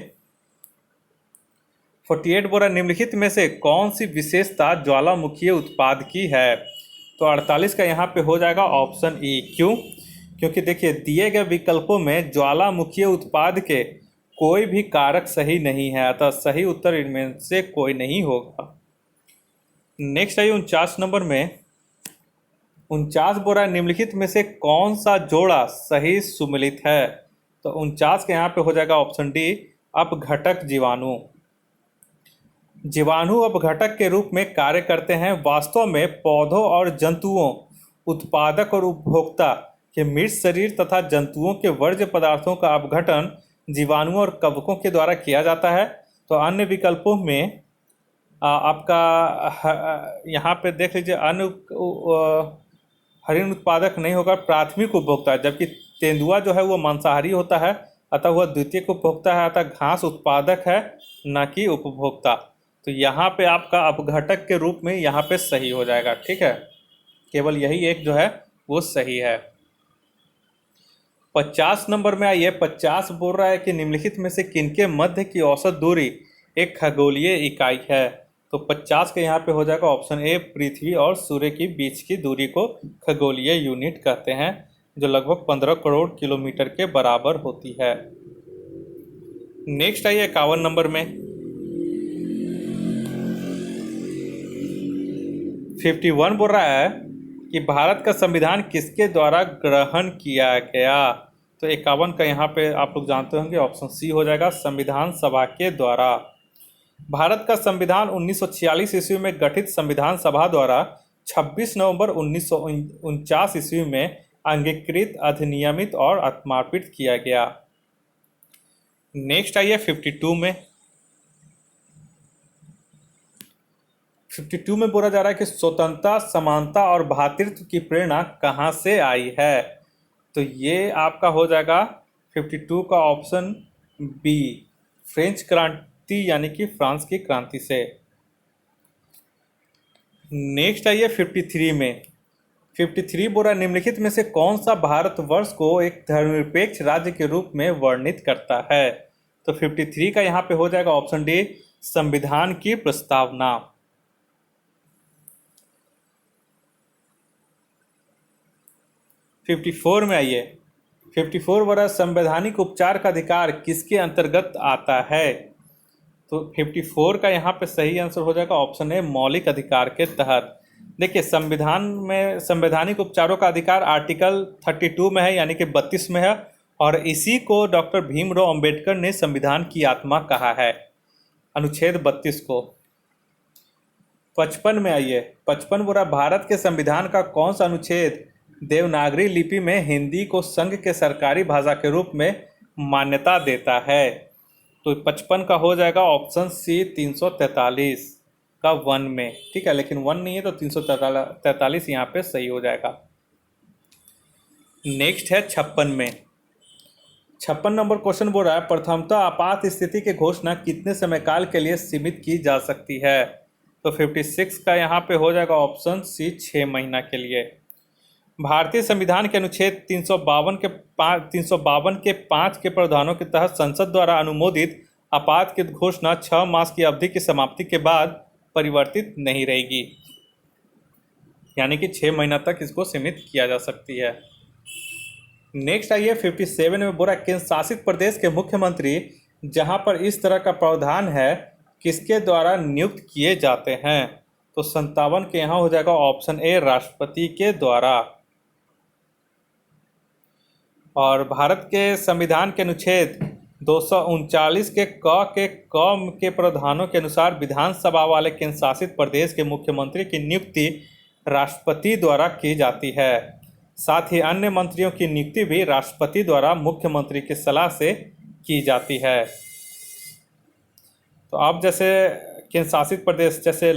Speaker 1: 48 बोरा निम्नलिखित में से कौन सी विशेषता ज्वालामुखीय उत्पाद की है। तो 48 का यहाँ पे हो जाएगा ऑप्शन ई। क्यों? क्योंकि देखिए दिए गए विकल्पों में ज्वालामुखीय उत्पाद के कोई भी कारक सही नहीं है, अतः सही उत्तर इनमें से कोई नहीं होगा। नेक्स्ट आइए 49 नंबर में, 49 बोरा निम्नलिखित में से कौन सा जोड़ा सही सुमेलित है। तो 49 के यहाँ पे हो जाएगा ऑप्शन डी, अपघटक जीवाणु। जीवाणु अपघटक के रूप में कार्य करते हैं। वास्तव में पौधों और जंतुओं, उत्पादक और उपभोक्ता के मृत शरीर तथा जंतुओं के वर्ज्य पदार्थों का अपघटन जीवाणुओं और कवकों के द्वारा किया जाता है। तो अन्य विकल्पों में आपका यहाँ पे देख लीजिए, अन्य हरिण उत्पादक नहीं होगा, प्राथमिक उपभोक्ता, जबकि तेंदुआ जो है वो मांसाहारी होता है अतः वह द्वितीयक उपभोक्ता है, अतः घास उत्पादक है न कि उपभोक्ता। तो यहाँ पे आपका अपघटक के रूप में यहाँ पे सही हो जाएगा। ठीक है, केवल यही एक जो है वो सही है। 50 नंबर में आइए, 50 बोल रहा है कि निम्नलिखित में से किनके मध्य की औसत दूरी एक खगोलीय इकाई है। तो 50 के यहाँ पे हो जाएगा ऑप्शन ए, पृथ्वी और सूर्य के बीच की दूरी को खगोलीय यूनिट कहते हैं, जो लगभग 15 करोड़ किलोमीटर के बराबर होती है। नेक्स्ट आइए 51 नंबर में, 51 बोल रहा है कि भारत का संविधान किसके द्वारा ग्रहण किया गया। तो 51 का यहाँ पे आप लोग जानते होंगे ऑप्शन सी हो जाएगा, संविधान सभा के द्वारा। भारत का संविधान 1946 ईस्वी में गठित संविधान सभा द्वारा 26 नवंबर 1949 ईस्वी में अंगीकृत, अधिनियमित और आत्मार्पित किया गया। नेक्स्ट आइए 52 में, 52 में बोला जा रहा है कि स्वतंत्रता, समानता और भ्रातृत्व की प्रेरणा कहाँ से आई है। तो ये आपका हो जाएगा 52 का ऑप्शन बी, फ्रेंच क्रांति यानी कि फ्रांस की क्रांति से। नेक्स्ट आइए 53 में, 53 बोरा निम्नलिखित में से कौन सा भारतवर्ष को एक धर्मनिरपेक्ष राज्य के रूप में वर्णित करता है। तो 53 का यहाँ पे हो जाएगा ऑप्शन डी, संविधान की प्रस्तावना। 54 में आइए, 54 बोरा संवैधानिक उपचार का अधिकार किसके अंतर्गत आता है। तो 54 का यहाँ पे सही आंसर हो जाएगा ऑप्शन ए, मौलिक अधिकार के तहत। देखिए संविधान में संवैधानिक उपचारों का अधिकार आर्टिकल 32 में है, यानी कि 32 में है, और इसी को डॉक्टर भीमराव अंबेडकर ने संविधान की आत्मा कहा है, अनुच्छेद 32 को। 55 में आइए, 55 बोरा भारत के संविधान का कौन सा अनुच्छेद देवनागरी लिपि में हिंदी को संघ के सरकारी भाषा के रूप में मान्यता देता है। तो 55 का हो जाएगा ऑप्शन सी, 343 का 1 में। ठीक है, लेकिन 1 नहीं है तो 343 यहाँ पे सही हो जाएगा। नेक्स्ट है 56 में, 56 नंबर क्वेश्चन बोल रहा है प्रथमतः आपात स्थिति की घोषणा कितने समय काल के लिए सीमित की जा सकती है। तो 56 का यहाँ पे हो जाएगा ऑप्शन सी, 6 महीना के लिए। भारतीय संविधान के अनुच्छेद 352 के 5 के प्रावधानों के तहत संसद द्वारा अनुमोदित आपात की घोषणा 6 मास की अवधि की समाप्ति के बाद परिवर्तित नहीं रहेगी, यानी कि 6 महीना तक इसको सीमित किया जा सकती है। नेक्स्ट आइए 57 में बोला केंद्र शासित प्रदेश के मुख्यमंत्री जहां पर इस तरह का प्रावधान है किसके द्वारा नियुक्त किए जाते हैं। तो 57 के यहाँ हो जाएगा ऑप्शन ए, राष्ट्रपति के द्वारा। और भारत के संविधान के अनुच्छेद 239 के के प्रावधानों के अनुसार विधानसभा वाले केंद्र शासित प्रदेश के मुख्यमंत्री की नियुक्ति राष्ट्रपति द्वारा की जाती है। साथ ही अन्य मंत्रियों की नियुक्ति भी राष्ट्रपति द्वारा मुख्यमंत्री की सलाह से की जाती है। तो अब जैसे केंद्र शासित प्रदेश जैसे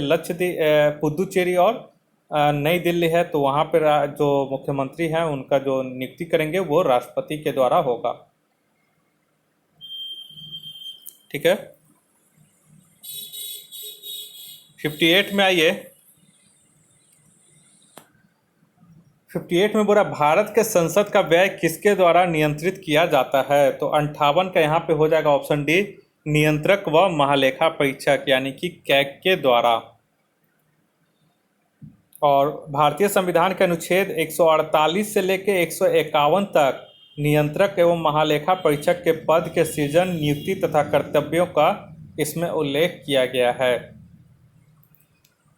Speaker 1: पुदुचेरी और नई दिल्ली है, तो वहाँ पर जो मुख्यमंत्री हैं उनका जो नियुक्ति करेंगे वो राष्ट्रपति के द्वारा होगा। ठीक है। 58 में आइए। 58 में बोला भारत के संसद का व्यय किसके द्वारा नियंत्रित किया जाता है? तो 58 का यहाँ पे हो जाएगा ऑप्शन डी, नियंत्रक व महालेखा परीक्षक यानी कि कैग के द्वारा। और भारतीय संविधान के अनुच्छेद 148 से लेकर 151 तक नियंत्रक एवं महालेखा परीक्षक के पद के सृजन, नियुक्ति तथा कर्तव्यों का इसमें उल्लेख किया गया है।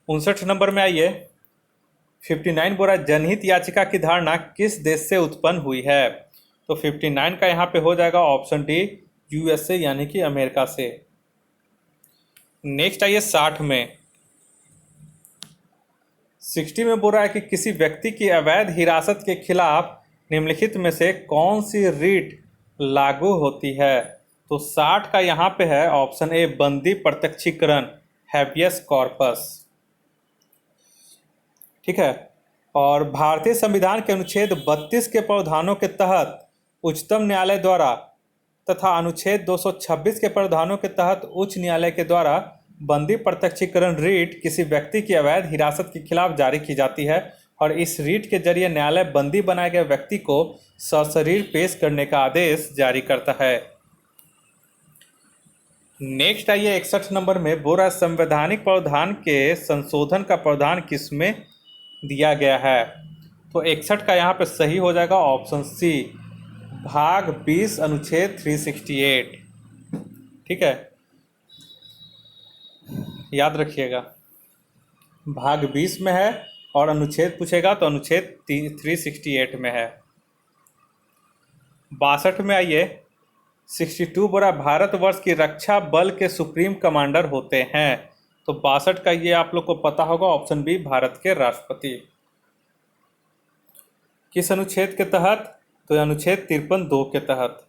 Speaker 1: 59 नंबर में आइए। 59 बोला जनहित याचिका की धारणा किस देश से उत्पन्न हुई है? तो 59 का यहाँ पे हो जाएगा ऑप्शन डी, यूएसए यानी कि अमेरिका से। नेक्स्ट आइए 60 में। 60 में बोल रहा है कि किसी व्यक्ति की अवैध हिरासत के खिलाफ निम्नलिखित में से कौन सी रीट लागू होती है? तो 60 का यहाँ पे है ऑप्शन ए, बंदी प्रत्यक्षीकरण, हैबियस कॉर्पस। ठीक है। और भारतीय संविधान के अनुच्छेद 32 के प्रावधानों के तहत उच्चतम न्यायालय द्वारा तथा अनुच्छेद 226 के प्रावधानों के तहत उच्च न्यायालय के द्वारा बंदी प्रत्यक्षीकरण रीट किसी व्यक्ति की अवैध हिरासत के खिलाफ जारी की जाती है और इस रीट के जरिए न्यायालय बंदी बनाए गए व्यक्ति को सशरीर पेश करने का आदेश जारी करता है। नेक्स्ट आइए 61 नंबर में। बोरा संवैधानिक प्रावधान के संशोधन का प्रावधान किसमें दिया गया है? तो 61 का यहाँ पे सही हो जाएगा ऑप्शन सी, भाग 20 अनुच्छेद 368। ठीक है, याद रखिएगा भाग 20 में है और अनुच्छेद पूछेगा तो अनुच्छेद 368 में है। 62 में आइए। 62 बोला भारतवर्ष की रक्षा बल के सुप्रीम कमांडर होते हैं। तो 62 का ये आप लोग को पता होगा ऑप्शन बी, भारत के राष्ट्रपति। किस अनुच्छेद के तहत? तो अनुच्छेद 53(2) के तहत।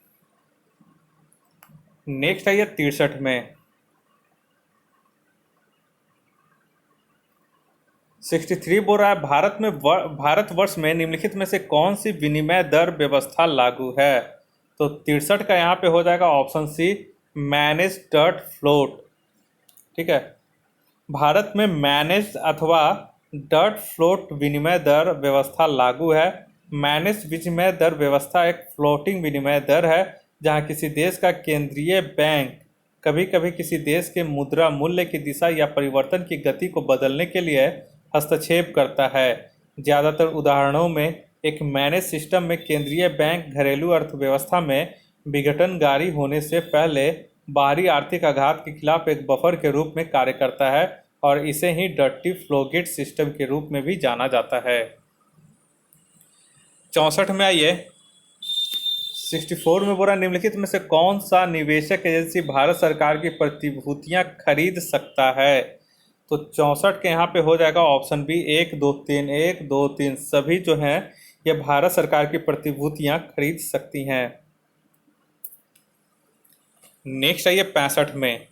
Speaker 1: नेक्स्ट आइए 63 में। 63 बोल रहा है भारतवर्ष में निम्नलिखित में से कौन सी विनिमय दर व्यवस्था लागू है? तो 63 का यहाँ पे हो जाएगा option C, manage dot float. ठीक है, भारत में मैनेज अथवा डॉट फ्लोट विनिमय दर व्यवस्था लागू है। मैनेज विनिमय दर व्यवस्था एक फ्लोटिंग विनिमय दर है जहाँ किसी देश का केंद्रीय बैंक कभी कभी किसी देश के मुद्रा मूल्य की दिशा या परिवर्तन की गति को बदलने के लिए हस्तक्षेप करता है। ज़्यादातर उदाहरणों में एक मैनेज सिस्टम में केंद्रीय बैंक घरेलू अर्थव्यवस्था में विघटनकारी होने से पहले बाहरी आर्थिक आघात के खिलाफ एक बफर के रूप में कार्य करता है और इसे ही डर्टी फ्लोगेट सिस्टम के रूप में भी जाना जाता है। 64 में आइए। 64 में बोला निम्नलिखित में से कौन सा निवेशक एजेंसी भारत सरकार की प्रतिभूतियां खरीद सकता है? तो 64 के यहाँ पे हो जाएगा ऑप्शन बी, 1, 2, 3, 1, 2, 3 सभी जो हैं ये भारत सरकार की प्रतिभूतियां खरीद सकती हैं। नेक्स्ट आइए 65 में।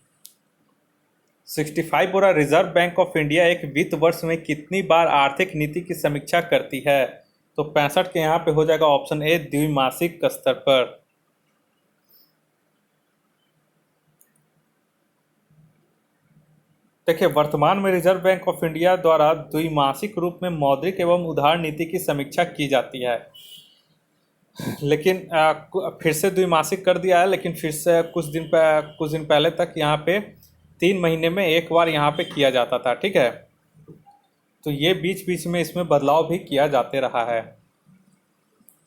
Speaker 1: 65 बोला रिजर्व बैंक ऑफ इंडिया एक वित्त वर्ष में कितनी बार आर्थिक नीति की समीक्षा करती है? तो 65 के यहाँ पे हो जाएगा ऑप्शन ए, द्विमासिक स्तर पर। देखिए वर्तमान में रिजर्व बैंक ऑफ इंडिया द्वारा द्विमासिक रूप में मौद्रिक एवं उधार नीति की समीक्षा की जाती है, लेकिन फिर से द्विमासिक कर दिया है। लेकिन फिर से कुछ दिन पहले तक यहाँ पे 3 महीने में एक बार यहाँ पे किया जाता था। ठीक है, तो ये बीच बीच में इसमें बदलाव भी किया जाते रहा है।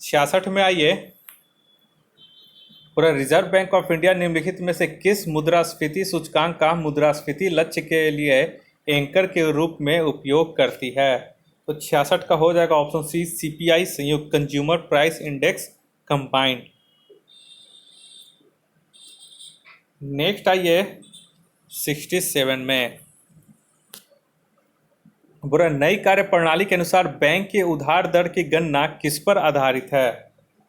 Speaker 1: 66 में आइए। पूरा रिजर्व बैंक ऑफ इंडिया निम्नलिखित में से किस मुद्रास्फीति सूचकांक का मुद्रास्फीति लक्ष्य के लिए एंकर के रूप में उपयोग करती है? तो 66 का हो जाएगा ऑप्शन सी, सीपीआई संयुक्त consumer price index combined. Next आइए 67 में, बुरा नई कार्य प्रणाली के अनुसार बैंक के उधार दर की गणना किस पर आधारित है?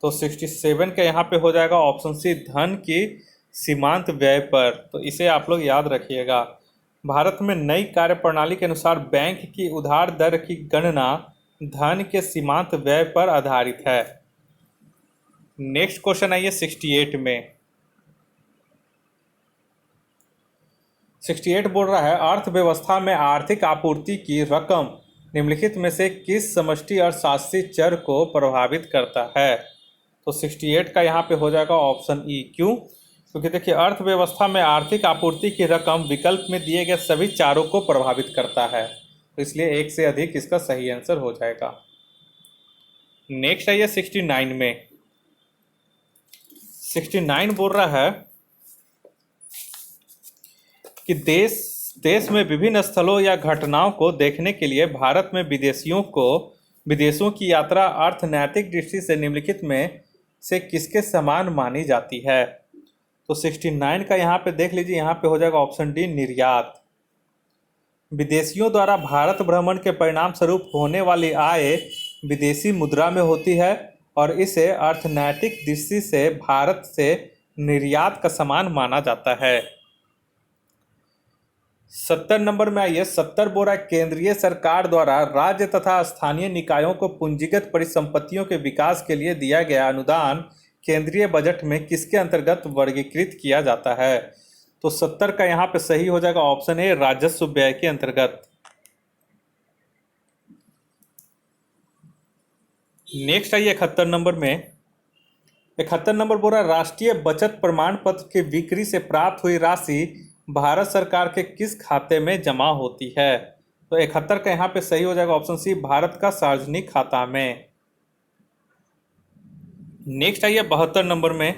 Speaker 1: तो 67 का यहाँ पे हो जाएगा ऑप्शन सी, धन की सीमांत व्यय पर। तो इसे आप लोग याद रखिएगा। भारत में नई कार्य प्रणाली के अनुसार बैंक की उधार दर की गणना धन के सीमांत व्यय पर आधारित है। नेक्स्ट क्वेश्चन आइए 68 में। 68 बोल रहा है, अर्थव्यवस्था में आर्थिक आपूर्ति की रकम निम्नलिखित में से किस समष्टि अर्थशास्त्री चर को प्रभावित करता है? तो 68 का यहाँ पे हो जाएगा ऑप्शन ई। क्यों? क्योंकि देखिए अर्थव्यवस्था में आर्थिक आपूर्ति की रकम विकल्प में दिए गए सभी चारों को प्रभावित करता है, तो इसलिए एक से अधिक इसका सही आंसर हो जाएगा। नेक्स्ट आइए 69 में। 69 बोल रहा है कि देश में विभिन्न स्थलों या घटनाओं को देखने के लिए भारत में विदेशों की यात्रा अर्थनैतिक दृष्टि से निम्नलिखित में से किसके समान मानी जाती है? तो 69 का यहाँ पे देख लीजिए, यहाँ पे हो जाएगा ऑप्शन डी, निर्यात। विदेशियों द्वारा भारत भ्रमण के परिणाम स्वरूप होने वाली आय विदेशी मुद्रा में होती है और इसे अर्थनैतिक दृष्टि से भारत से निर्यात का समान माना जाता है। 70 नंबर में आइए। 70 बोल रहा है, केंद्रीय सरकार द्वारा राज्य तथा स्थानीय निकायों को पूंजीगत परिसंपत्तियों के विकास के लिए दिया गया अनुदान केंद्रीय बजट में किसके अंतर्गत वर्गीकृत किया जाता है? तो 70 का यहाँ पे सही हो जाएगा ऑप्शन ए, राजस्व व्यय के अंतर्गत। नेक्स्ट आइए 71 नंबर में। 71 नंबर बोल रहा है, राष्ट्रीय बचत प्रमाण पत्र की बिक्री से प्राप्त हुई राशि भारत सरकार के किस खाते में जमा होती है? तो 71 का यहाँ पे सही हो जाएगा ऑप्शन सी, भारत का सार्वजनिक खाता में। नेक्स्ट आइए 72 नंबर में।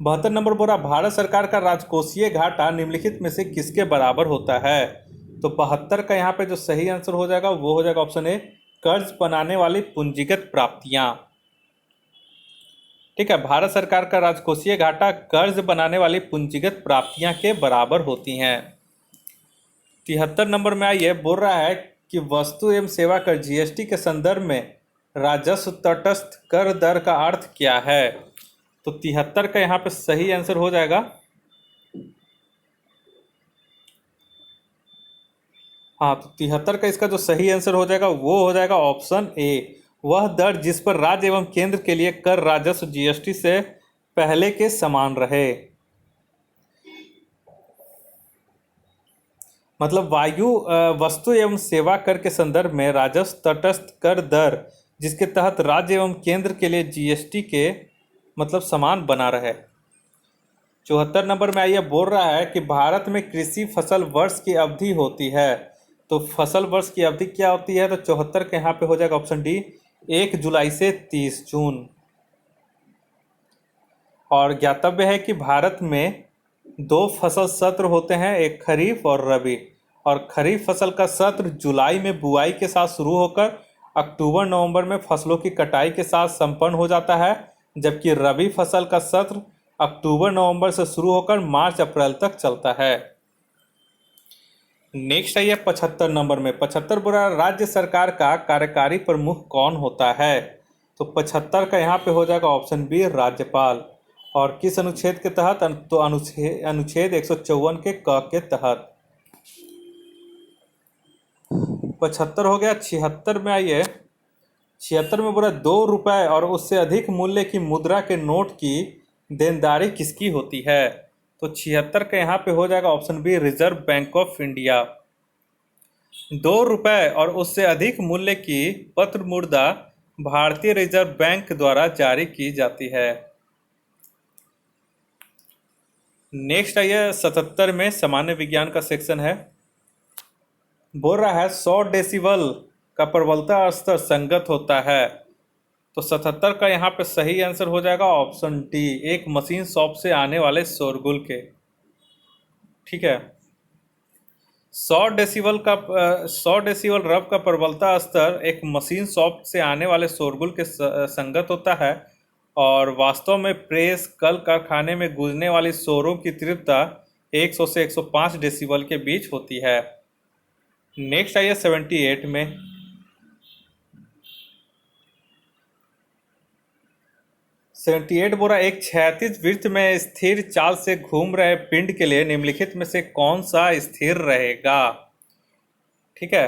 Speaker 1: 72 नंबर बोल रहा, भारत सरकार का राजकोषीय घाटा निम्नलिखित में से किसके बराबर होता है? तो 72 का यहाँ पे जो सही आंसर हो जाएगा वो हो जाएगा ऑप्शन ए, कर्ज बनाने वाली पूंजीगत प्राप्तियां। ठीक है, भारत सरकार का राजकोषीय घाटा कर्ज बनाने वाली पूंजीगत प्राप्तियां के बराबर होती हैं। 73 नंबर में आइए, बोल रहा है कि वस्तु एवं सेवा कर जीएसटी के संदर्भ में राजस्व तटस्थ कर दर का अर्थ क्या है? तो 73 का यहाँ पे सही आंसर हो जाएगा, हाँ, तो 73 का इसका जो सही आंसर हो जाएगा वो हो जाएगा ऑप्शन ए, वह दर जिस पर राज्य एवं केंद्र के लिए कर राजस्व जीएसटी से पहले के समान रहे। मतलब वस्तु एवं सेवा कर के संदर्भ में राजस्व तटस्थ कर दर जिसके तहत राज्य एवं केंद्र के लिए जीएसटी के मतलब समान बना रहे। 74 नंबर में आइए, बोल रहा है कि भारत में कृषि फसल वर्ष की अवधि होती है। तो फसल वर्ष की अवधि क्या होती है? तो 74 के यहाँ पे हो जाएगा ऑप्शन डी, 1 जुलाई से 30 जून। और ज्ञातव्य है कि भारत में 2 फसल सत्र होते हैं, एक खरीफ और रबी। और खरीफ फसल का सत्र जुलाई में बुआई के साथ शुरू होकर अक्टूबर नवंबर में फसलों की कटाई के साथ संपन्न हो जाता है, जबकि रबी फसल का सत्र अक्टूबर नवंबर से शुरू होकर मार्च अप्रैल तक चलता है। नेक्स्ट आइए 75 नंबर में। 75 बुरा, राज्य सरकार का कार्यकारी प्रमुख कौन होता है? तो 75 का यहाँ पे हो जाएगा ऑप्शन बी, राज्यपाल। और किस अनुच्छेद के तहत? तो अनुच्छेद 154 के क के तहत। 75 हो गया। 76 में आइए। 76 में बोला, 2 रुपए और उससे अधिक मूल्य की मुद्रा के नोट की देनदारी किसकी होती है? तो 76 का यहाँ पे हो जाएगा option B, Reserve Bank of India. 2 रुपए और उससे अधिक मूल्य की पत्र मुद्रा भारतीय रिजर्व बैंक द्वारा जारी की जाती है। नेक्स्ट आइए 77 में, सामान्य विज्ञान का सेक्शन है। बोल रहा है 100 डेसिबल का प्रबलता स्तर संगत होता है। तो 77 का यहाँ पे सही आंसर हो जाएगा ऑप्शन डी, एक मशीन शॉप से आने वाले शोरगुल के। ठीक है, 100 डेसिबल रफ का प्रबलता स्तर एक मशीन शॉप से आने वाले शोरगुल के संगत होता है और वास्तव में प्रेस कल कारखाने में गूंजने वाली शोरों की तीव्रता 100 से 105 डेसिबल के बीच होती है। नेक्स्ट आइए 78 में। 78 बोरा एक क्षैतिज वृत्त में स्थिर चाल से घूम रहे पिंड के लिए निम्नलिखित में से कौन सा स्थिर रहेगा। ठीक है,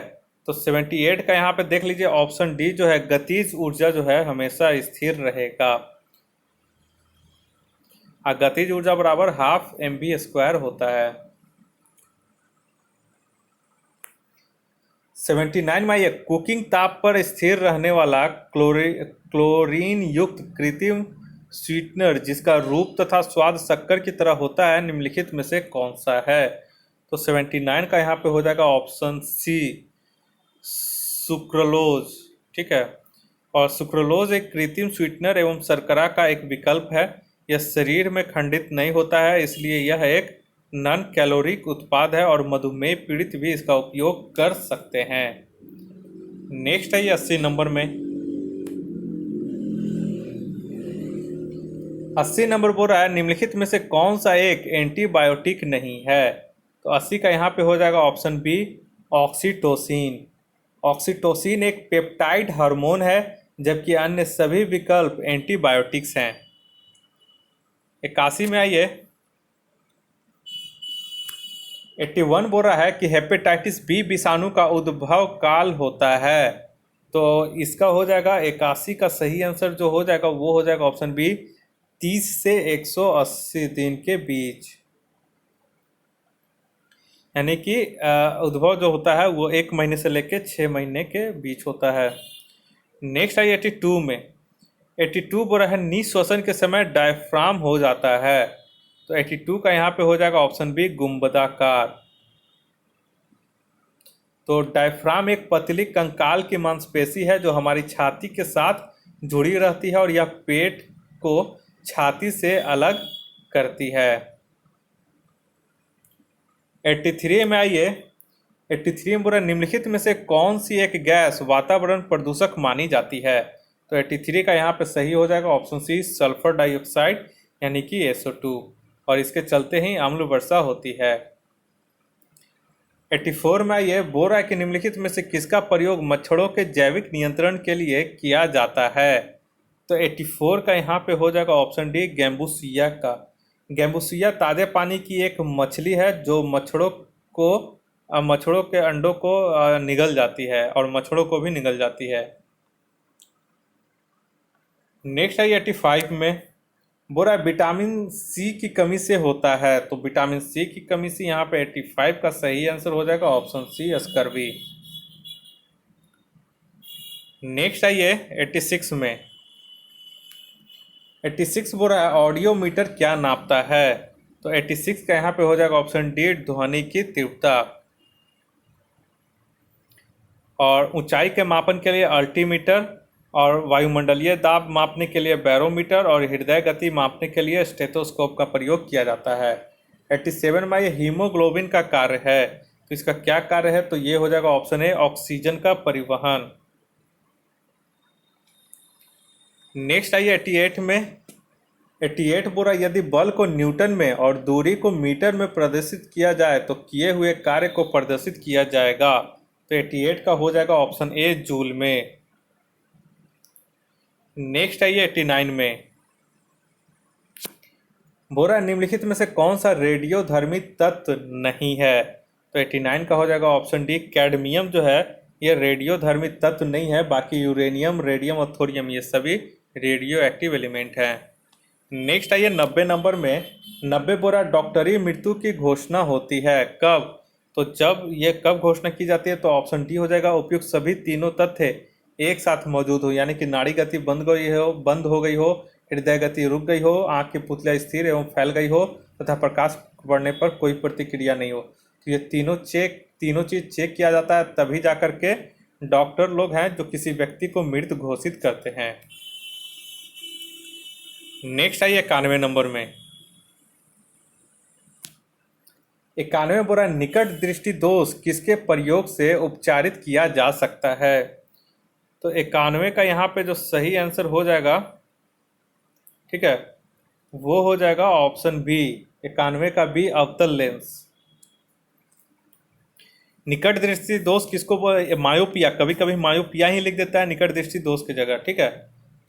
Speaker 1: तो 78 का यहाँ पे देख लीजिए ऑप्शन डी जो है गतिज ऊर्जा जो है हमेशा स्थिर रहेगा। गतिज ऊर्जा बराबर हाफ mv² होता है। 79 में ये कुकिंग ताप पर स्थिर रहने वाला क्लोरीन युक्त कृत्रिम स्वीटनर जिसका रूप तथा स्वाद शक्कर की तरह होता है निम्नलिखित में से कौन सा है। तो 79 का यहाँ पे हो जाएगा ऑप्शन सी सुक्रोलोज। ठीक है, और सुक्रोलोज एक कृत्रिम स्वीटनर एवं शर्करा का एक विकल्प है। यह शरीर में खंडित नहीं होता है, इसलिए यह एक नॉन कैलोरिक उत्पाद है और मधुमेह पीड़ित भी इसका उपयोग कर सकते हैं। नेक्स्ट है ये 80 नंबर में। 80 नंबर बोल रहा है निम्नलिखित में से कौन सा एक एंटीबायोटिक नहीं है। तो 80 का यहाँ पे हो जाएगा ऑप्शन बी ऑक्सीटोसिन। ऑक्सीटोसिन एक पेप्टाइड हार्मोन है जबकि अन्य सभी विकल्प एंटीबायोटिक्स हैं। 81 में आइए 81 बोल रहा है कि हेपेटाइटिस बी विषाणु का उद्भव काल होता है। तो इसका हो जाएगा 81 का सही आंसर जो हो जाएगा वो हो जाएगा ऑप्शन बी 30 से 180 दिन के बीच, यानी कि उद्भव जो होता है वो 1 महीने से लेकर 6 महीने के बीच होता है। नेक्स्ट है 82 में। 82 बोल रहा है निःश्वसन के समय डायफ्राम हो जाता है। तो 82 का यहाँ पे हो जाएगा ऑप्शन बी गुंबदाकार। तो डायफ्राम एक पतली कंकाल की मांसपेशी है जो हमारी छाती के साथ जुड़ी रहती है और यह पेट को छाती से अलग करती है। 83 में आइए 83 में बोला निम्नलिखित में से कौन सी एक गैस वातावरण प्रदूषक मानी जाती है। तो 83 का यहाँ पे सही हो जाएगा ऑप्शन सी सल्फर डाइऑक्साइड यानी कि SO2 और इसके चलते ही अम्ल वर्षा होती है। 84 में ये बोल रहा है कि निम्नलिखित में से किसका प्रयोग मच्छरों के जैविक नियंत्रण के लिए किया जाता है। तो 84 का यहाँ पे हो जाएगा ऑप्शन डी गैम्बूसिया का। गैम्बूसिया ताजे पानी की एक मछली है जो मच्छरों के अंडों को निगल जाती है और मच्छरों को भी निगल जाती है। नेक्स्ट है 85 में बोल रहा है विटामिन सी की कमी से होता है। तो विटामिन सी की कमी से यहाँ पे 85 का सही आंसर हो जाएगा ऑप्शन सी स्कर्वी। नेक्स्ट आइए 86 में। 86 बोल रहा है ऑडियो मीटर क्या नापता है। तो 86 का यहाँ पे हो जाएगा ऑप्शन डी ध्वनि की तीव्रता। और ऊंचाई के मापन के लिए अल्टीमीटर और वायुमंडलीय दाब मापने के लिए बैरोमीटर और हृदय गति मापने के लिए स्टेथोस्कोप का प्रयोग किया जाता है। 87 में ये हीमोग्लोबिन का कार्य है। तो इसका क्या कार्य है, तो ये हो जाएगा ऑप्शन ए ऑक्सीजन का परिवहन। नेक्स्ट आइए 88 में। 88 बोला यदि बल को न्यूटन में और दूरी को मीटर में प्रदर्शित किया जाए तो किए हुए कार्य को प्रदर्शित किया जाएगा। तो 88 का हो जाएगा ऑप्शन ए जूल में। नेक्स्ट आइए 89 में। बोरा निम्नलिखित में से कौन सा रेडियोधर्मी तत्व नहीं है। तो 89 का हो जाएगा ऑप्शन डी कैडमियम जो है ये रेडियोधर्मी तत्व नहीं है, बाकी यूरेनियम रेडियम और थोरियम ये सभी रेडियो एक्टिव एलिमेंट हैं। नेक्स्ट आइए 90 नंबर में। 90 बोरा डॉक्टरी मृत्यु की घोषणा होती है कब। तो जब ये कब घोषणा की जाती है तो ऑप्शन डी हो जाएगा उपयुक्त सभी तीनों तथ्य एक साथ मौजूद हो, यानी कि नाड़ी गति बंद हो गई हो, हृदय गति रुक गई हो, आंख की पुतलियाँ स्थिर एवं फैल गई हो तथा प्रकाश पड़ने पर कोई प्रतिक्रिया नहीं हो। तो ये तीनों चीज चेक किया जाता है तभी जाकर के डॉक्टर लोग हैं जो किसी व्यक्ति को मृत घोषित करते हैं। नेक्स्ट आइए 91 नंबर में। 91 बोल रहा है निकट दृष्टि दोष किसके प्रयोग से उपचारित किया जा सकता है। तो 91 का यहाँ पे जो सही आंसर हो जाएगा, ठीक है, वो हो जाएगा ऑप्शन बी, 91 का बी, अवतल लेंस। निकट दृष्टि दोष किसको मायोपिया, कभी कभी मायोपिया ही लिख देता है निकट दृष्टि दोष की जगह, ठीक है।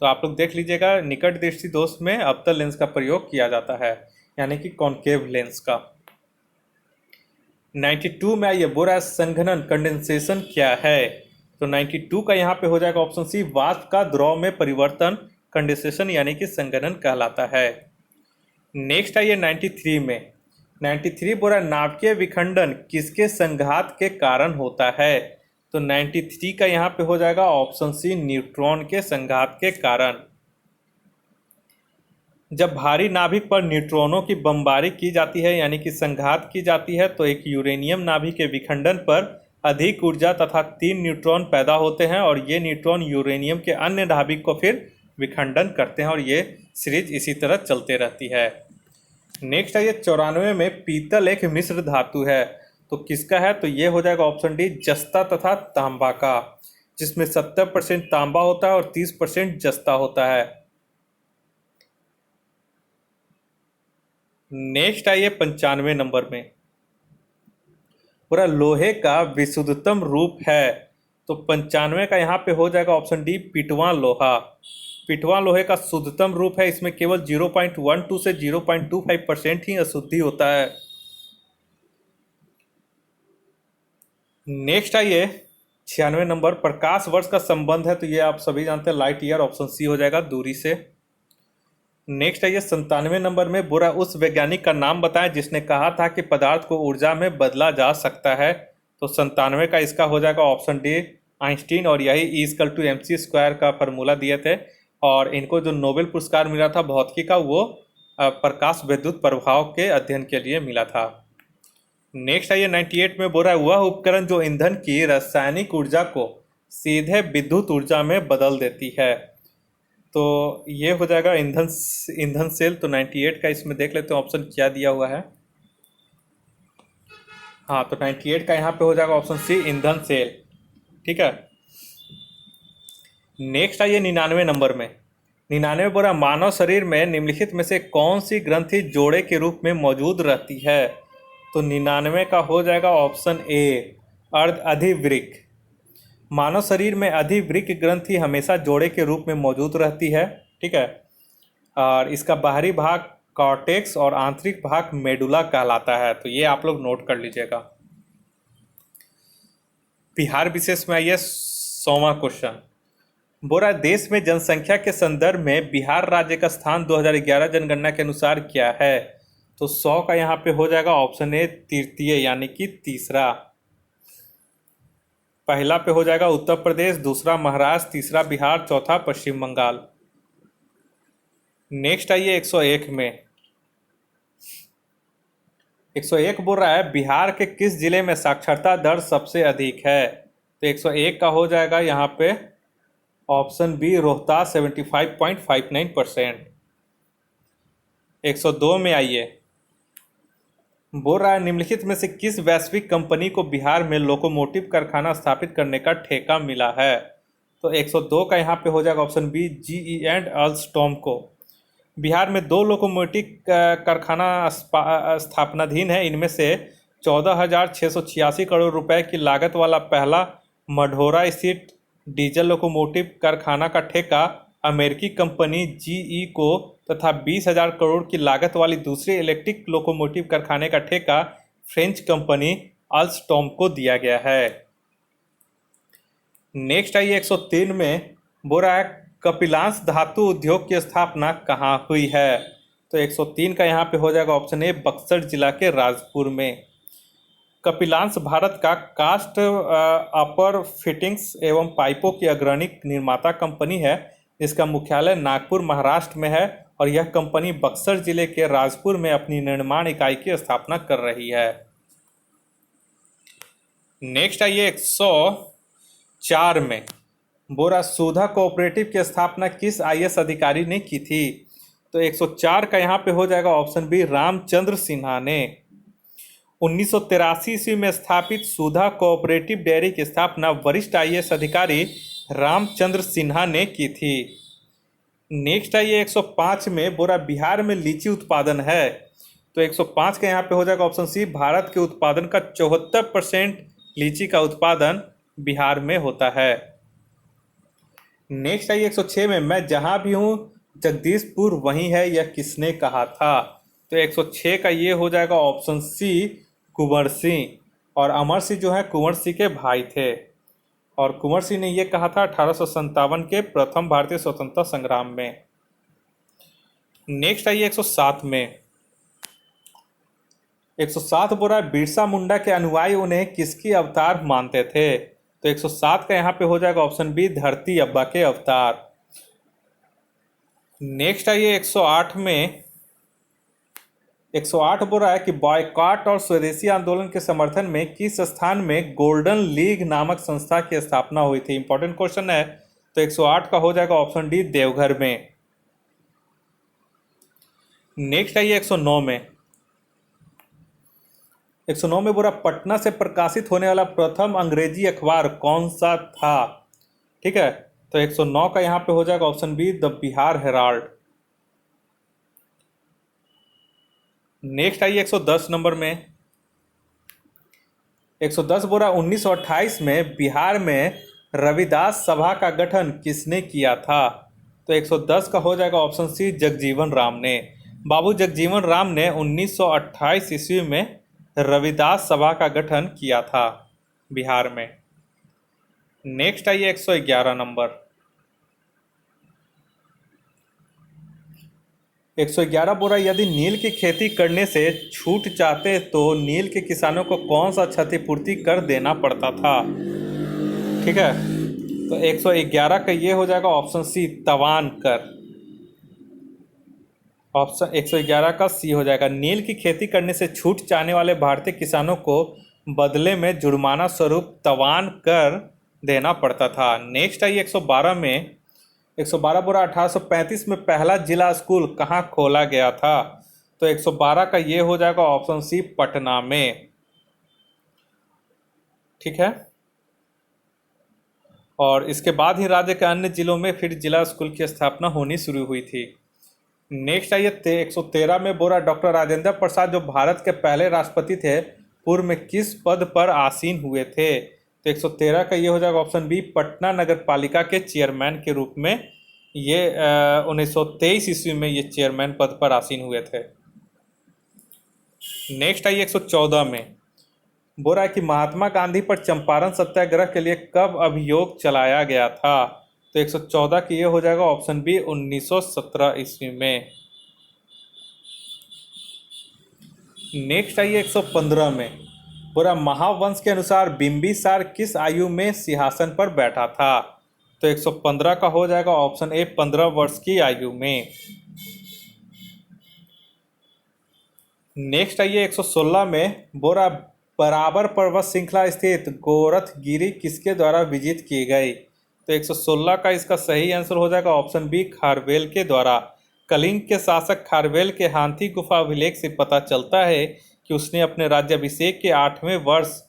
Speaker 1: तो आप लोग देख लीजिएगा, निकट दृष्टि दोष में अवतल लेंस का प्रयोग किया जाता है, यानी कि कॉन्केव लेंस का। 92 में आइए, बोल रहा है संघनन कंडेंसेशन क्या है। तो 92 का यहाँ पे हो जाएगा ऑप्शन सी, वाष्प का द्रव में परिवर्तन कंडेंसेशन यानी कि संघनन कहलाता है। नेक्स्ट आइए 93 में। 93 बोल रहा है नाभिकीय विखंडन किसके संघात के कारण होता है। तो 93 का यहाँ पे हो जाएगा ऑप्शन सी, न्यूट्रॉन के संघात के कारण। जब भारी नाभिक पर न्यूट्रॉनों की बमबारी की जाती है यानी कि संघात की जाती है, तो एक यूरेनियम नाभिक के विखंडन पर अधिक ऊर्जा तथा 3 न्यूट्रॉन पैदा होते हैं और ये न्यूट्रॉन यूरेनियम के अन्य नाभिक को फिर विखंडन करते हैं और ये सीरीज इसी तरह चलते रहती है। नेक्स्ट है ये 94 में, पीतल एक मिश्र धातु है, तो किसका है। तो ये हो जाएगा ऑप्शन डी, जस्ता तथा तांबा का, जिसमें 70% तांबा होता है और 30% जस्ता होता है। नेक्स्ट आइए 95 नंबर में, पूरा लोहे का विशुद्धतम रूप है। तो 95 का यहाँ पे हो जाएगा ऑप्शन डी, पिटवा लोहा। पिटवा लोहे का शुद्धतम रूप है, इसमें केवल 0.12 से 0.25% ही अशुद्धि होता है। नेक्स्ट आइए 96 नंबर, प्रकाश वर्ष का संबंध है, तो ये आप सभी जानते हैं, लाइट ईयर, ऑप्शन सी हो जाएगा, दूरी से। नेक्स्ट आइए 97 नंबर में, बुरा उस वैज्ञानिक का नाम बताएं जिसने कहा था कि पदार्थ को ऊर्जा में बदला जा सकता है। तो 97 का इसका हो जाएगा ऑप्शन डी, आइंस्टीन, और यही E=mc² का फार्मूला दिए थे और इनको जो नोबेल पुरस्कार मिला था भौतिकी का, वो प्रकाश विद्युत प्रभाव के अध्ययन के लिए मिला था। नेक्स्ट आइए 98 में, बोल रहा है वह उपकरण जो ईंधन की रासायनिक ऊर्जा को सीधे विद्युत ऊर्जा में बदल देती है। तो ये हो जाएगा ईंधन सेल। तो 98 का इसमें देख लेते हैं ऑप्शन क्या दिया हुआ है। हाँ, तो 98 का यहाँ पे हो जाएगा ऑप्शन सी, ईंधन सेल, ठीक है। नेक्स्ट आइए 99 नंबर में। 99 बोला मानव शरीर में निम्नलिखित में से कौन सी ग्रंथि जोड़े के रूप में मौजूद रहती है। तो 99 का हो जाएगा ऑप्शन ए, अर्ध अधिवृक्क। मानव शरीर में अधिवृक्क ग्रंथि हमेशा जोड़े के रूप में मौजूद रहती है, ठीक है। और इसका बाहरी भाग कॉर्टेक्स और आंतरिक भाग मेडुला कहलाता है। तो ये आप लोग नोट कर लीजिएगा। बिहार विशेष में आइए 100वां क्वेश्चन, बोरा देश में जनसंख्या के संदर्भ में बिहार राज्य का स्थान 2011 जनगणना के अनुसार क्या है। तो 100 का यहाँ पे हो जाएगा ऑप्शन ए, तृतीय यानी कि तीसरा। पहला पे हो जाएगा उत्तर प्रदेश, दूसरा महाराष्ट्र, तीसरा बिहार, चौथा पश्चिम बंगाल। नेक्स्ट आइए 101 में। 101 बोल रहा है बिहार के किस जिले में साक्षरता दर सबसे अधिक है। तो 101 का हो जाएगा यहाँ पे ऑप्शन बी, रोहतास, 75.59%। 102 में आइए, बोल रहा है निम्नलिखित में से किस वैश्विक कंपनी को बिहार में लोकोमोटिव कारखाना स्थापित करने का ठेका मिला है। तो 102 का यहाँ पे हो जाएगा option B, GE and Alstom को। बिहार में 2 लोकोमोटिव कारखाना स्थापनाधीन है। इनमें से 14,686 करोड़ रुपए की लागत वाला पहला मढ़ौरा स्थित डीजल लोकोमोटिव कारखाना का ठेका अमेरिकी कंपनी GE को तथा 20,000 करोड़ की लागत वाली दूसरी इलेक्ट्रिक लोकोमोटिव कारखाने का ठेका फ्रेंच कंपनी अल्स्टॉम को दिया गया है। नेक्स्ट आइए 103 में, बोल रहा है कपिलांश धातु उद्योग की स्थापना कहाँ हुई है। तो 103 का यहाँ पे हो जाएगा ऑप्शन ए, बक्सर जिला के राजपुर में। कपिलांश भारत का कास्ट अपर फिटिंग्स एवं पाइपों की अग्रणी निर्माता कंपनी है, जिसका मुख्यालय नागपुर महाराष्ट्र में है और यह कंपनी बक्सर जिले के राजपुर में अपनी निर्माण इकाई की स्थापना कर रही है। नेक्स्ट आइए 104 में, बोरा सुधा कोऑपरेटिव की स्थापना किस IAS अधिकारी ने की थी। तो 104 का यहाँ पे हो जाएगा ऑप्शन बी, रामचंद्र सिन्हा ने। 1983 ईस्वी में स्थापित सुधा कोऑपरेटिव डेयरी की स्थापना वरिष्ठ आईएएस अधिकारी रामचंद्र सिन्हा ने की थी। नेक्स्ट आइए 105 में बोरा बिहार में लीची उत्पादन है। तो 105 का यहाँ पे हो जाएगा ऑप्शन सी, भारत के उत्पादन का 74% लीची का उत्पादन बिहार में होता है। नेक्स्ट आइए 106 में, मैं जहाँ भी हूँ जगदीशपुर वहीं है, यह किसने कहा था? तो 106 का ये हो जाएगा ऑप्शन सी, कुंवर सिंह। और अमर सिंह जो है कुंवर सिंह के भाई थे, और कुंवर सिंह ने यह कहा था 1857 के प्रथम भारतीय स्वतंत्रता संग्राम में। नेक्स्ट आइए 107 में, 107 बोला बिरसा मुंडा के अनुयायी उन्हें किसकी अवतार मानते थे? तो 107 का यहाँ पे हो जाएगा ऑप्शन बी, धरती अब्बा के अवतार। नेक्स्ट आइए 108 में, 108 बोल रहा है कि बॉयकॉट और स्वदेशी आंदोलन के समर्थन में किस स्थान में गोल्डन लीग नामक संस्था की स्थापना हुई थी? इंपॉर्टेंट क्वेश्चन है। तो 108 का हो जाएगा ऑप्शन डी, देवघर में। नेक्स्ट आइए 109 में, 109 में बोला पटना से प्रकाशित होने वाला प्रथम अंग्रेजी अखबार कौन सा था? ठीक है, तो 109 का यहाँ पे हो जाएगा option B, the Bihar Herald. Next आइए 110 नंबर में, 110 बोला 1928 में बिहार में रविदास सभा का गठन किसने किया था? तो 110 का हो जाएगा ऑप्शन सी, जगजीवन राम ने। बाबू जगजीवन राम ने 1928 ईस्वी में रविदास सभा का गठन किया था बिहार में। नेक्स्ट आइए 111 नंबर, 111 बोला यदि नील की खेती करने से छूट चाहते तो नील के किसानों को कौन सा क्षतिपूर्ति कर देना पड़ता था? ठीक है, तो 111 का ये हो जाएगा ऑप्शन सी, तवान कर। ऑप्शन 111 का सी हो जाएगा। नील की खेती करने से छूट चाहने वाले भारतीय किसानों को बदले में जुर्माना स्वरूप तवान कर देना पड़ता था। नेक्स्ट आइए 112 में, 112 बोला 1835 में पहला जिला स्कूल कहाँ खोला गया था? तो 112 का ये हो जाएगा ऑप्शन सी, पटना में। ठीक है, और इसके बाद ही राज्य के अन्य जिलों में फिर जिला स्कूल की स्थापना होनी शुरू हुई थी। नेक्स्ट आइए 113 में बोला डॉक्टर राजेंद्र प्रसाद जो भारत के पहले राष्ट्रपति थे पूर्व में किस पद पर आसीन हुए थे? तो 113 का ये हो जाएगा ऑप्शन बी, पटना नगर पालिका के चेयरमैन के रूप में ये 1923 ईस्वी में ये चेयरमैन पद पर आसीन हुए थे। नेक्स्ट आइए 114 में, बोल रहा है कि महात्मा गांधी पर चंपारण सत्याग्रह के लिए कब अभियोग चलाया गया था? तो 114 की ये हो जाएगा ऑप्शन बी, 1917 ईस्वी में। नेक्स्ट आइए 115 में, पूरा महावंश के अनुसार बिंबिसार किस आयु में सिंहासन पर बैठा था? तो 115 का हो जाएगा ऑप्शन ए, 15 वर्ष की आयु में। नेक्स्ट आइए 116 में, बोरा बराबर पर्वत श्रृंखला स्थित गोरखगिरी किसके द्वारा विजित की गई? तो 116 का इसका सही आंसर हो जाएगा ऑप्शन बी, खारवेल के द्वारा। कलिंग के शासक खारवेल के हाथी गुफा अभिलेख से पता चलता है कि उसने अपने राज्याभिषेक के 8वें वर्ष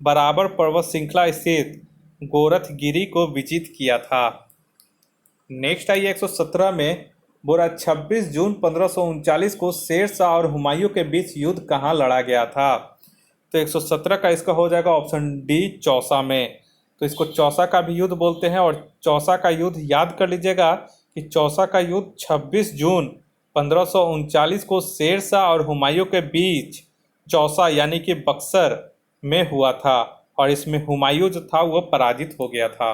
Speaker 1: बराबर पर्वत श्रृंखला स्थित गोरखगिरी को विजित किया था। नेक्स्ट आइए 117 में, बोरा 26 जून 1539 को शेर शाह और हुमायूं के बीच युद्ध कहाँ लड़ा गया था? तो 117 का इसका हो जाएगा ऑप्शन डी, चौसा में। तो इसको चौसा का भी युद्ध बोलते हैं, और चौसा का युद्ध याद कर लीजिएगा कि चौसा का युद्ध 26 जून 1539 को शेर शाह और हुमायूं के बीच चौसा यानी कि बक्सर में हुआ था, और इसमें हुमायूं जो था वो पराजित हो गया था।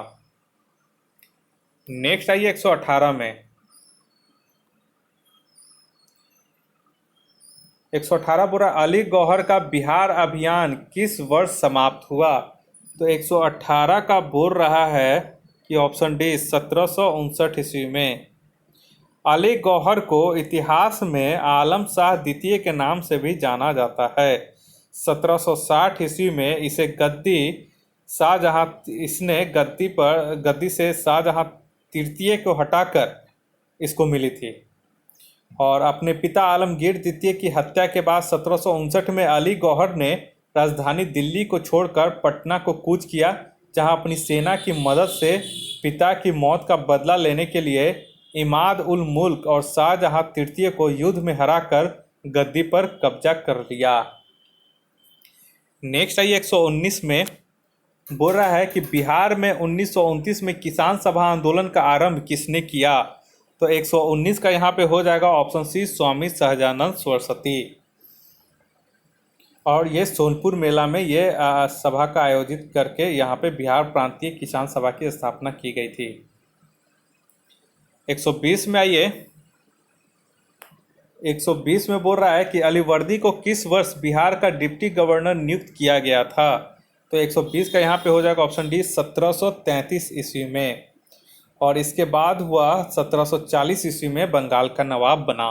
Speaker 1: नेक्स्ट आइए 118 में, 118 बोला अली गौहर का बिहार अभियान किस वर्ष समाप्त हुआ? तो 118 का बोल रहा है कि ऑप्शन डी, 1759 ईस्वी में। अली गौहर को इतिहास में आलम शाह द्वितीय के नाम से भी जाना जाता है। 1760 ईस्वी में इसे इसने गद्दी से शाहजहां तृतीय को हटाकर इसको मिली थी। और अपने पिता आलमगीर द्वितीय की हत्या के बाद 1759 में अली गौहर ने राजधानी दिल्ली को छोड़कर पटना को कूच किया, जहां अपनी सेना की मदद से पिता की मौत का बदला लेने के लिए इमाद उल मुल्क और शाहजहां तृतीय को युद्ध में हराकर गद्दी पर कब्जा कर लिया। नेक्स्ट आइए 119 में बोल रहा है कि बिहार में 1929 में किसान सभा आंदोलन का आरंभ किसने किया। तो 119 का यहाँ पे हो जाएगा ऑप्शन सी, स्वामी सहजानंद सरस्वती। और ये सोनपुर मेला में ये सभा का आयोजित करके यहाँ पे बिहार प्रांतीय किसान सभा की स्थापना की गई थी। 120 में आइए, 120 में बोल रहा है कि अलीवर्दी को किस वर्ष बिहार का डिप्टी गवर्नर नियुक्त किया गया था। तो 120 का यहाँ पे हो जाएगा ऑप्शन डी, 1733 ईस्वी में। और इसके बाद हुआ 1740 ईस्वी में बंगाल का नवाब बना।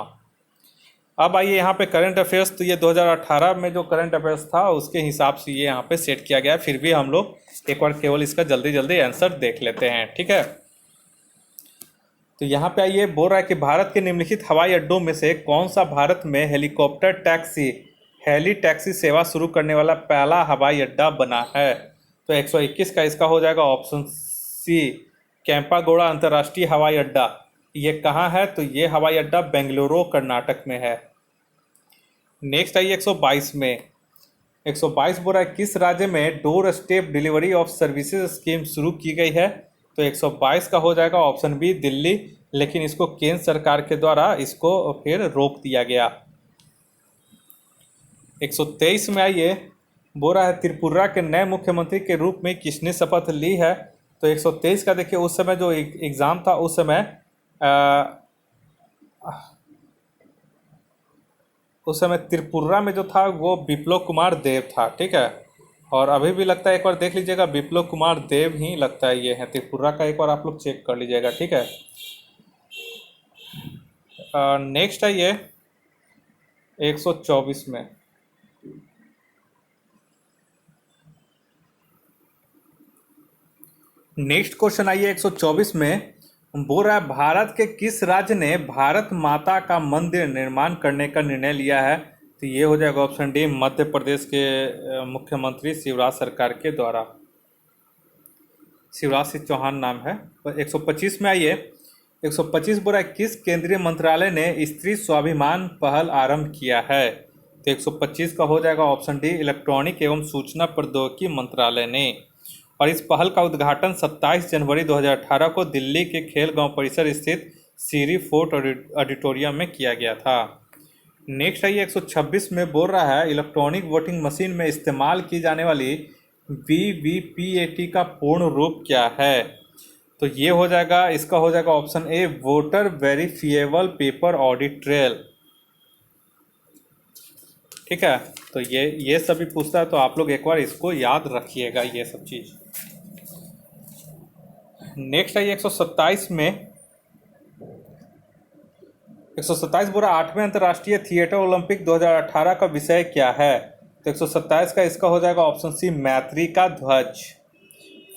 Speaker 1: अब आइए यहाँ पे करंट अफेयर्स। तो ये 2018 में जो करंट अफेयर्स था उसके हिसाब से ये यहाँ पे सेट किया गया है। फिर भी हम लोग एक बार केवल इसका जल्दी जल्दी आंसर देख लेते हैं, ठीक है। तो यहाँ पे आइए, बोल रहा है कि भारत के निम्नलिखित हवाई अड्डों में से कौन सा भारत में हेलीकॉप्टर टैक्सी हेली टैक्सी सेवा शुरू करने वाला पहला हवाई अड्डा बना है। तो 121 का इसका हो जाएगा ऑप्शन सी, कैंपागोड़ा अंतर्राष्ट्रीय हवाई अड्डा। ये कहाँ है? तो ये हवाई अड्डा बेंगलुरु कर्नाटक में है। नेक्स्ट आइए 122 में, 122 बोल रहा है किस राज्य में door step delivery of services scheme शुरू की गई है। तो 122 का हो जाएगा ऑप्शन बी, दिल्ली। लेकिन इसको केंद्र सरकार के द्वारा इसको फिर रोक दिया गया। 123 में आइए, बोल रहा है त्रिपुरा के नए मुख्यमंत्री के रूप में किसने शपथ ली है। तो 123 का देखिए, उस समय जो एग्ज़ाम था उस समय त्रिपुरा में जो था वो विप्लव कुमार देव था, ठीक है। और अभी भी लगता है, एक बार देख लीजिएगा, विप्लव कुमार देव ही लगता है ये है त्रिपुरा का। एक बार आप लोग चेक कर लीजिएगा, ठीक है। नेक्स्ट है ये 124 में, नेक्स्ट क्वेश्चन आइए 124 में, बोल रहा है भारत के किस राज्य ने भारत माता का मंदिर निर्माण करने का निर्णय लिया है। तो ये हो जाएगा ऑप्शन डी, मध्य प्रदेश के मुख्यमंत्री शिवराज सरकार के द्वारा। शिवराज सिंह चौहान नाम है। 125 में आइए, 125 बोल रहा है किस केंद्रीय मंत्रालय ने स्त्री स्वाभिमान पहल आरंभ किया है। तो 125 का हो जाएगा ऑप्शन डी, इलेक्ट्रॉनिक एवं सूचना प्रौद्योगिकी मंत्रालय ने। और इस पहल का उद्घाटन 27 जनवरी 2018 को दिल्ली के खेल गांव परिसर स्थित सीरी फोर्ट ऑडिटोरियम में किया गया था। नेक्स्ट है ये 126 में, बोल रहा है इलेक्ट्रॉनिक वोटिंग मशीन में इस्तेमाल की जाने वाली वीवीपीएटी का पूर्ण रूप क्या है। तो ये हो जाएगा, इसका हो जाएगा option A, voter verifiable paper audit trail, ठीक है। तो ये सभी पूछता है, तो आप लोग एक बार इसको याद रखिएगा ये सब चीज़। नेक्स्ट है 127 में, 127 बुरा 8वें अंतर्राष्ट्रीय थिएटर ओलंपिक 2018 का विषय क्या है। तो 127 का इसका हो जाएगा ऑप्शन सी, मैत्री का ध्वज,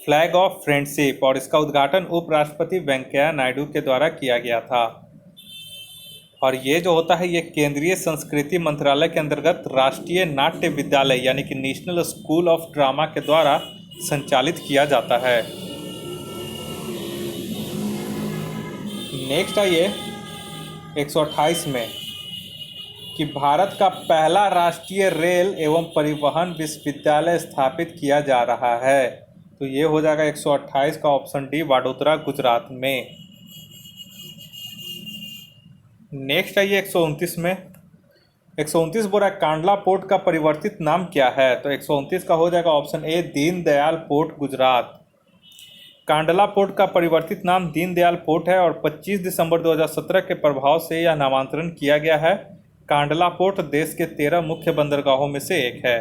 Speaker 1: फ्लैग ऑफ फ्रेंडशिप। और इसका उद्घाटन उपराष्ट्रपति वेंकैया नायडू के द्वारा किया गया था। और ये जो होता है ये केंद्रीय संस्कृति मंत्रालय के अंतर्गत राष्ट्रीय नाट्य विद्यालय यानी कि नेशनल स्कूल ऑफ ड्रामा के द्वारा संचालित किया जाता है। नेक्स्ट आइए 128 में, कि भारत का पहला राष्ट्रीय रेल एवं परिवहन विश्वविद्यालय स्थापित किया जा रहा है। तो ये हो जाएगा 128 का ऑप्शन डी, वडोदरा गुजरात में। नेक्स्ट आइए 129 में, 129 बोल रहा है कांडला पोर्ट का परिवर्तित नाम क्या है। तो 129 का हो जाएगा option A, Deendayal port Gujarat. Kandla port का परिवर्तित नाम दीनदयाल पोर्ट है और 25 दिसंबर 2017 के प्रभाव से यह नामांतरण किया गया है। कांडला पोर्ट देश के 13 मुख्य बंदरगाहों में से एक है।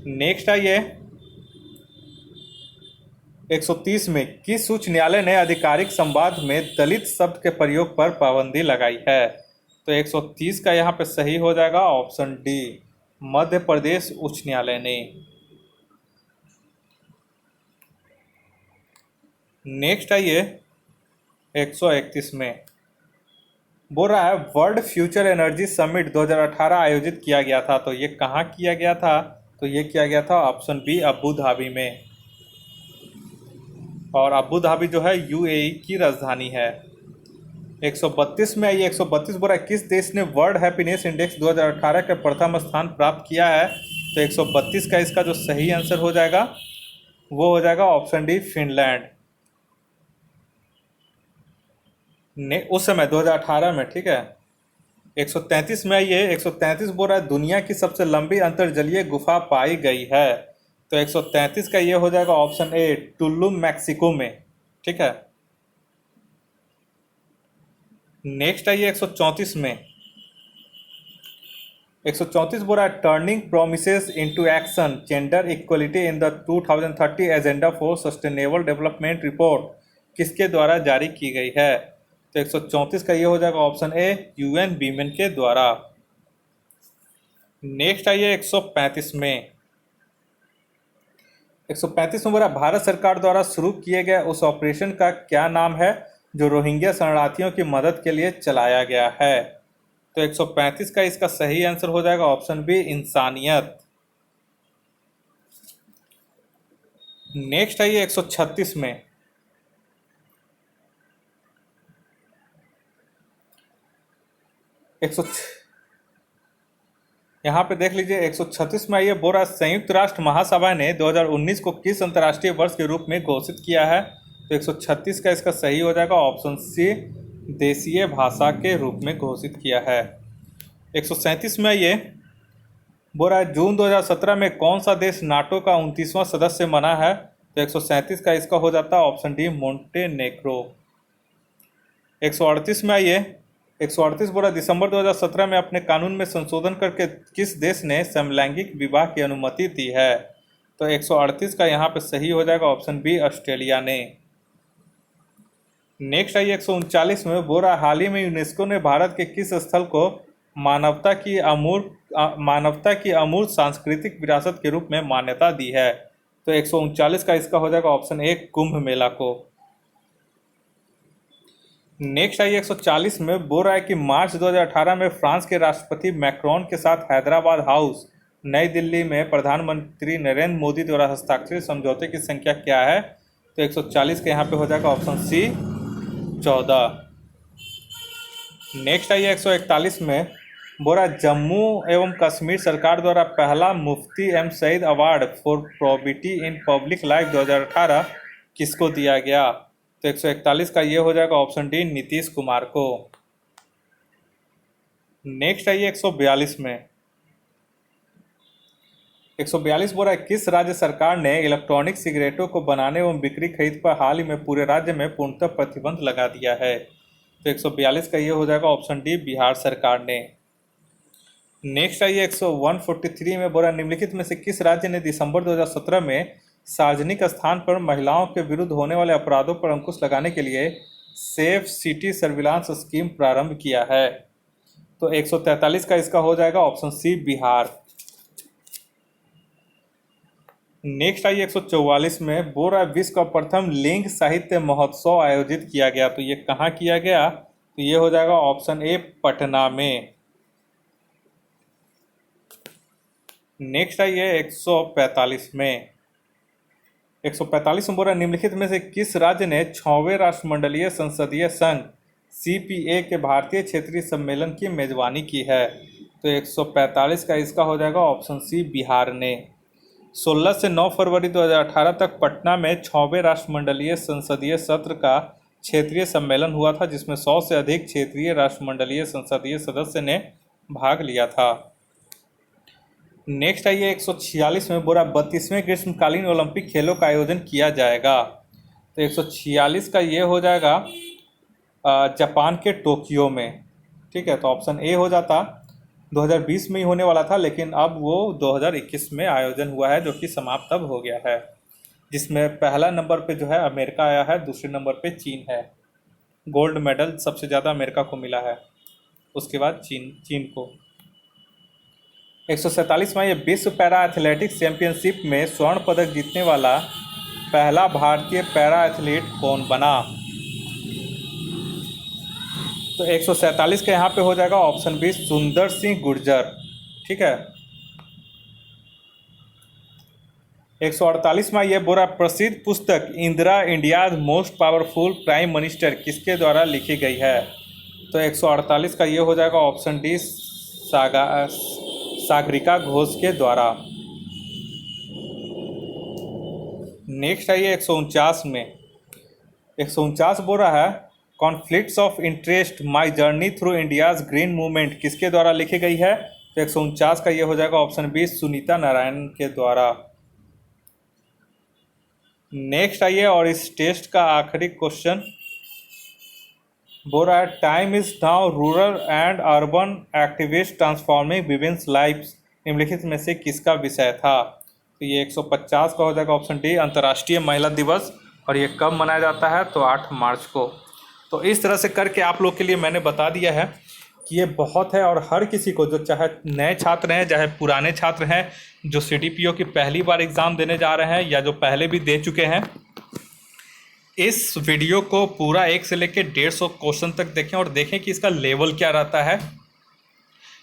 Speaker 1: नेक्स्ट आइए 130 में, किस उच्च न्यायालय ने आधिकारिक संवाद में दलित शब्द के प्रयोग पर पाबंदी लगाई है। तो 130 का यहाँ पे सही हो जाएगा ऑप्शन डी, मध्य प्रदेश उच्च न्यायालय ने। नेक्स्ट आइए 131 में, बोल रहा है वर्ल्ड फ्यूचर एनर्जी समिट 2018 आयोजित किया गया था, तो ये कहाँ किया गया था? तो ये किया गया था ऑप्शन बी अबू धाबी में। और अबू धाबी जो है यूएई की राजधानी है। 132 में आइए, 132 बोल रहा है किस देश ने वर्ल्ड हैप्पीनेस इंडेक्स 2018 का प्रथम स्थान प्राप्त किया है? तो 132 का इसका जो सही आंसर हो जाएगा वो हो जाएगा ऑप्शन डी फिनलैंड। ने उस समय 2018 में, ठीक है। 133 में आइए, 133 बोल रहा है दुनिया की सबसे लंबी अंतर्जलीय गुफा पाई गई है। तो 133 का ये हो जाएगा ऑप्शन ए टुल्लू मैक्सिको में, ठीक है। नेक्स्ट आइए 134 में। 134 बोल रहा है turning promises into action gender equality in the 2030 agenda for sustainable development report किसके द्वारा जारी की गई है? तो 134 का ये हो जाएगा ऑप्शन ए यूएन वीमेन के द्वारा। नेक्स्ट आइए 135 में। 135 में बोला भारत सरकार द्वारा शुरू किए गए उस ऑपरेशन का क्या नाम है जो रोहिंग्या शरणार्थियों की मदद के लिए चलाया गया है? तो 135 का इसका सही आंसर हो जाएगा ऑप्शन बी इंसानियत। नेक्स्ट आइए 136 में। 100 यहाँ पे देख लीजिए 136 में आइए बोल रहा संयुक्त राष्ट्र महासभा ने 2019 को किस अंतर्राष्ट्रीय वर्ष के रूप में घोषित किया है? तो 136 का इसका सही हो जाएगा ऑप्शन सी देशीय भाषा के रूप में घोषित किया है। 137 में आइए बोल रहा है जून 2017 में कौन सा देश नाटो का 29वां सदस्य बना है? तो 137 का इसका हो जाता है ऑप्शन डी मोंटेनेग्रो। 138 में आइए, 138 बोला दिसंबर 2017 में अपने कानून में संशोधन करके किस देश ने समलैंगिक विवाह की अनुमति दी है? तो 138 का यहाँ पे सही हो जाएगा ऑप्शन बी ऑस्ट्रेलिया ने। नेक्स्ट आइए 139 में बोल रहा हाल ही में यूनेस्को ने भारत के किस स्थल को मानवता की अमूर्त सांस्कृतिक विरासत के रूप में मान्यता दी है? तो 139 का इसका हो जाएगा ऑप्शन ए कुंभ मेला को। नेक्स्ट आइए 140 में बोल रहा है कि मार्च 2018 में फ्रांस के राष्ट्रपति मैक्रोन के साथ हैदराबाद हाउस नई दिल्ली में प्रधानमंत्री नरेंद्र मोदी द्वारा हस्ताक्षरित समझौते की संख्या क्या है? तो 140 के यहाँ पे हो जाएगा ऑप्शन सी 14। नेक्स्ट आइए 141 में बोल रहा जम्मू एवं कश्मीर सरकार द्वारा पहला Mufti M Sayeed award for probity in public life 2018 किसको दिया गया? तो 141 का ये हो जाएगा ऑप्शन डी नीतीश कुमार को। नेक्स्ट आइए 142 में। 142 बोल रहा है किस राज्य सरकार ने इलेक्ट्रॉनिक सिगरेटों को बनाने एवं बिक्री खरीद पर हाल ही में पूरे राज्य में पूर्णतः प्रतिबंध लगा दिया है? तो 142 का ये हो जाएगा ऑप्शन डी बिहार सरकार ने। नेक्स्ट आइए 143 में बोला निम्नलिखित में से किस राज्य ने दिसंबर 2017 में सार्वजनिक स्थान पर महिलाओं के विरुद्ध होने वाले अपराधों पर अंकुश लगाने के लिए सेफ सिटी सर्विलांस स्कीम प्रारंभ किया है? तो 143 का इसका हो जाएगा ऑप्शन सी बिहार। नेक्स्ट आइए 144 में बोल रहा विश्व का प्रथम लिंग साहित्य महोत्सव आयोजित किया गया, तो ये कहाँ किया गया? तो ये हो जाएगा ऑप्शन ए पटना में। नेक्स्ट आइए 145 में। 145 में बोल रहा निम्नलिखित में से किस राज्य ने 6वें राष्ट्रमंडलीय संसदीय संघ CPA के भारतीय क्षेत्रीय सम्मेलन की मेजबानी की है? तो 145 का इसका हो जाएगा ऑप्शन सी बिहार ने। 16 से 9 फरवरी 2018 तक पटना में 6वें राष्ट्रमंडलीय संसदीय सत्र का क्षेत्रीय सम्मेलन हुआ था, जिसमें 100 से अधिक क्षेत्रीय राष्ट्रमंडलीय संसदीय सदस्य ने भाग लिया था। नेक्स्ट आइए 146 में बोला 32वें ग्रीष्मकालीन ओलंपिक खेलों का आयोजन किया जाएगा? तो 146 का ये हो जाएगा जापान के टोक्यो में, ठीक है। तो ऑप्शन ए हो जाता 2020 में ही होने वाला था, लेकिन अब वो 2021 में आयोजन हुआ है, जो कि समाप्त अब हो गया है, जिसमें पहला नंबर पे जो है अमेरिका आया है, दूसरे नंबर पे चीन है। गोल्ड मेडल सबसे ज़्यादा अमेरिका को मिला है, उसके बाद चीन को। 147 में ये विश्व पैरा एथलेटिक्स चैंपियनशिप में स्वर्ण पदक जीतने वाला पहला भारतीय पैरा एथलीट कौन बना? तो 147 का यहाँ पे हो जाएगा ऑप्शन बी सुंदर सिंह गुर्जर। ठीक है। 148वां ये बोल रहा है प्रसिद्ध पुस्तक Indira India's most powerful prime minister किसके द्वारा लिखी गई है। तो 148 का ये हो जाएगा ऑप्शन डी सागरिका घोष के द्वारा। नेक्स्ट आइए 149 में। 149 बोल रहा है conflicts of interest my journey through India's green movement किसके द्वारा लिखी गई है। तो 149 का ये हो जाएगा ऑप्शन बी सुनीता नारायण के द्वारा। नेक्स्ट आइए और इस टेस्ट का आखिरी क्वेश्चन बोल रहा है time is now rural and urban activist transforming women's lifes निम्नलिखित में से किसका विषय था। तो ये 150 का हो जाएगा ऑप्शन डी अंतर्राष्ट्रीय महिला दिवस। और ये कब मनाया जाता है। तो 8 मार्च को। तो इस तरह से करके आप लोग के लिए मैंने बता दिया है कि ये बहुत है और हर किसी को जो चाहे नए छात्र हैं चाहे पुराने छात्र हैं जो CDPO की पहली बार एग्ज़ाम देने जा रहे हैं या जो पहले भी दे चुके हैं, इस वीडियो को पूरा 1 से लेकर 150 क्वेश्चन तक देखें और देखें कि इसका लेवल क्या रहता है।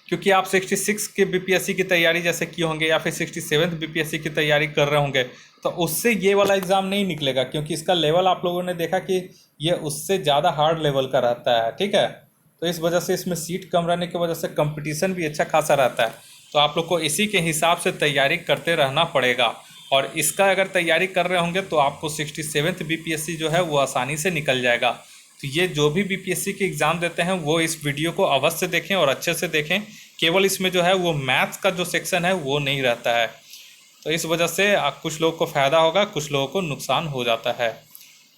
Speaker 1: क्योंकि आप 66 के BPSC की तैयारी जैसे किए होंगे या फिर 67 BPSC की तैयारी कर रहे होंगे तो उससे ये वाला एग्ज़ाम नहीं निकलेगा, क्योंकि इसका लेवल आप लोगों ने देखा कि ये उससे ज़्यादा हार्ड लेवल का रहता है। ठीक है। तो इस वजह से इसमें सीट कम रहने की वजह से कंपटीशन भी अच्छा खासा रहता है। तो आप लोग को इसी के हिसाब से तैयारी करते रहना पड़ेगा। और इसका अगर तैयारी कर रहे होंगे तो आपको 67 BPSC जो है वो आसानी से निकल जाएगा। तो ये जो भी BPSC के एग्ज़ाम देते हैं वो इस वीडियो को अवश्य देखें और अच्छे से देखें। केवल इसमें जो है वो मैथ्स का जो सेक्शन है वो नहीं रहता है। तो इस वजह से कुछ लोगों को फ़ायदा होगा, कुछ लोगों को नुकसान हो जाता है।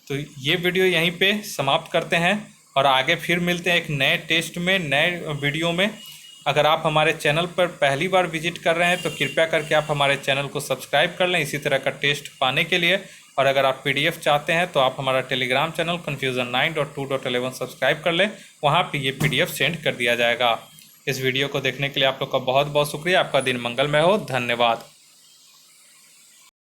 Speaker 1: तो ये वीडियो यहीं पे समाप्त करते हैं और आगे फिर मिलते हैं एक नए टेस्ट में, नए वीडियो में। अगर आप हमारे चैनल पर पहली बार विजिट कर रहे हैं तो कृपया करके आप हमारे चैनल को सब्सक्राइब कर लें इसी तरह का टेस्ट पाने के लिए। और अगर आप PDF चाहते हैं तो आप हमारा टेलीग्राम चैनल confusion9.2.11 सब्सक्राइब कर लें, वहाँ पे ये PDF सेंड कर दिया जाएगा। इस वीडियो को देखने के लिए आप लोग का बहुत बहुत शुक्रिया। आपका दिन मंगलमय हो। धन्यवाद।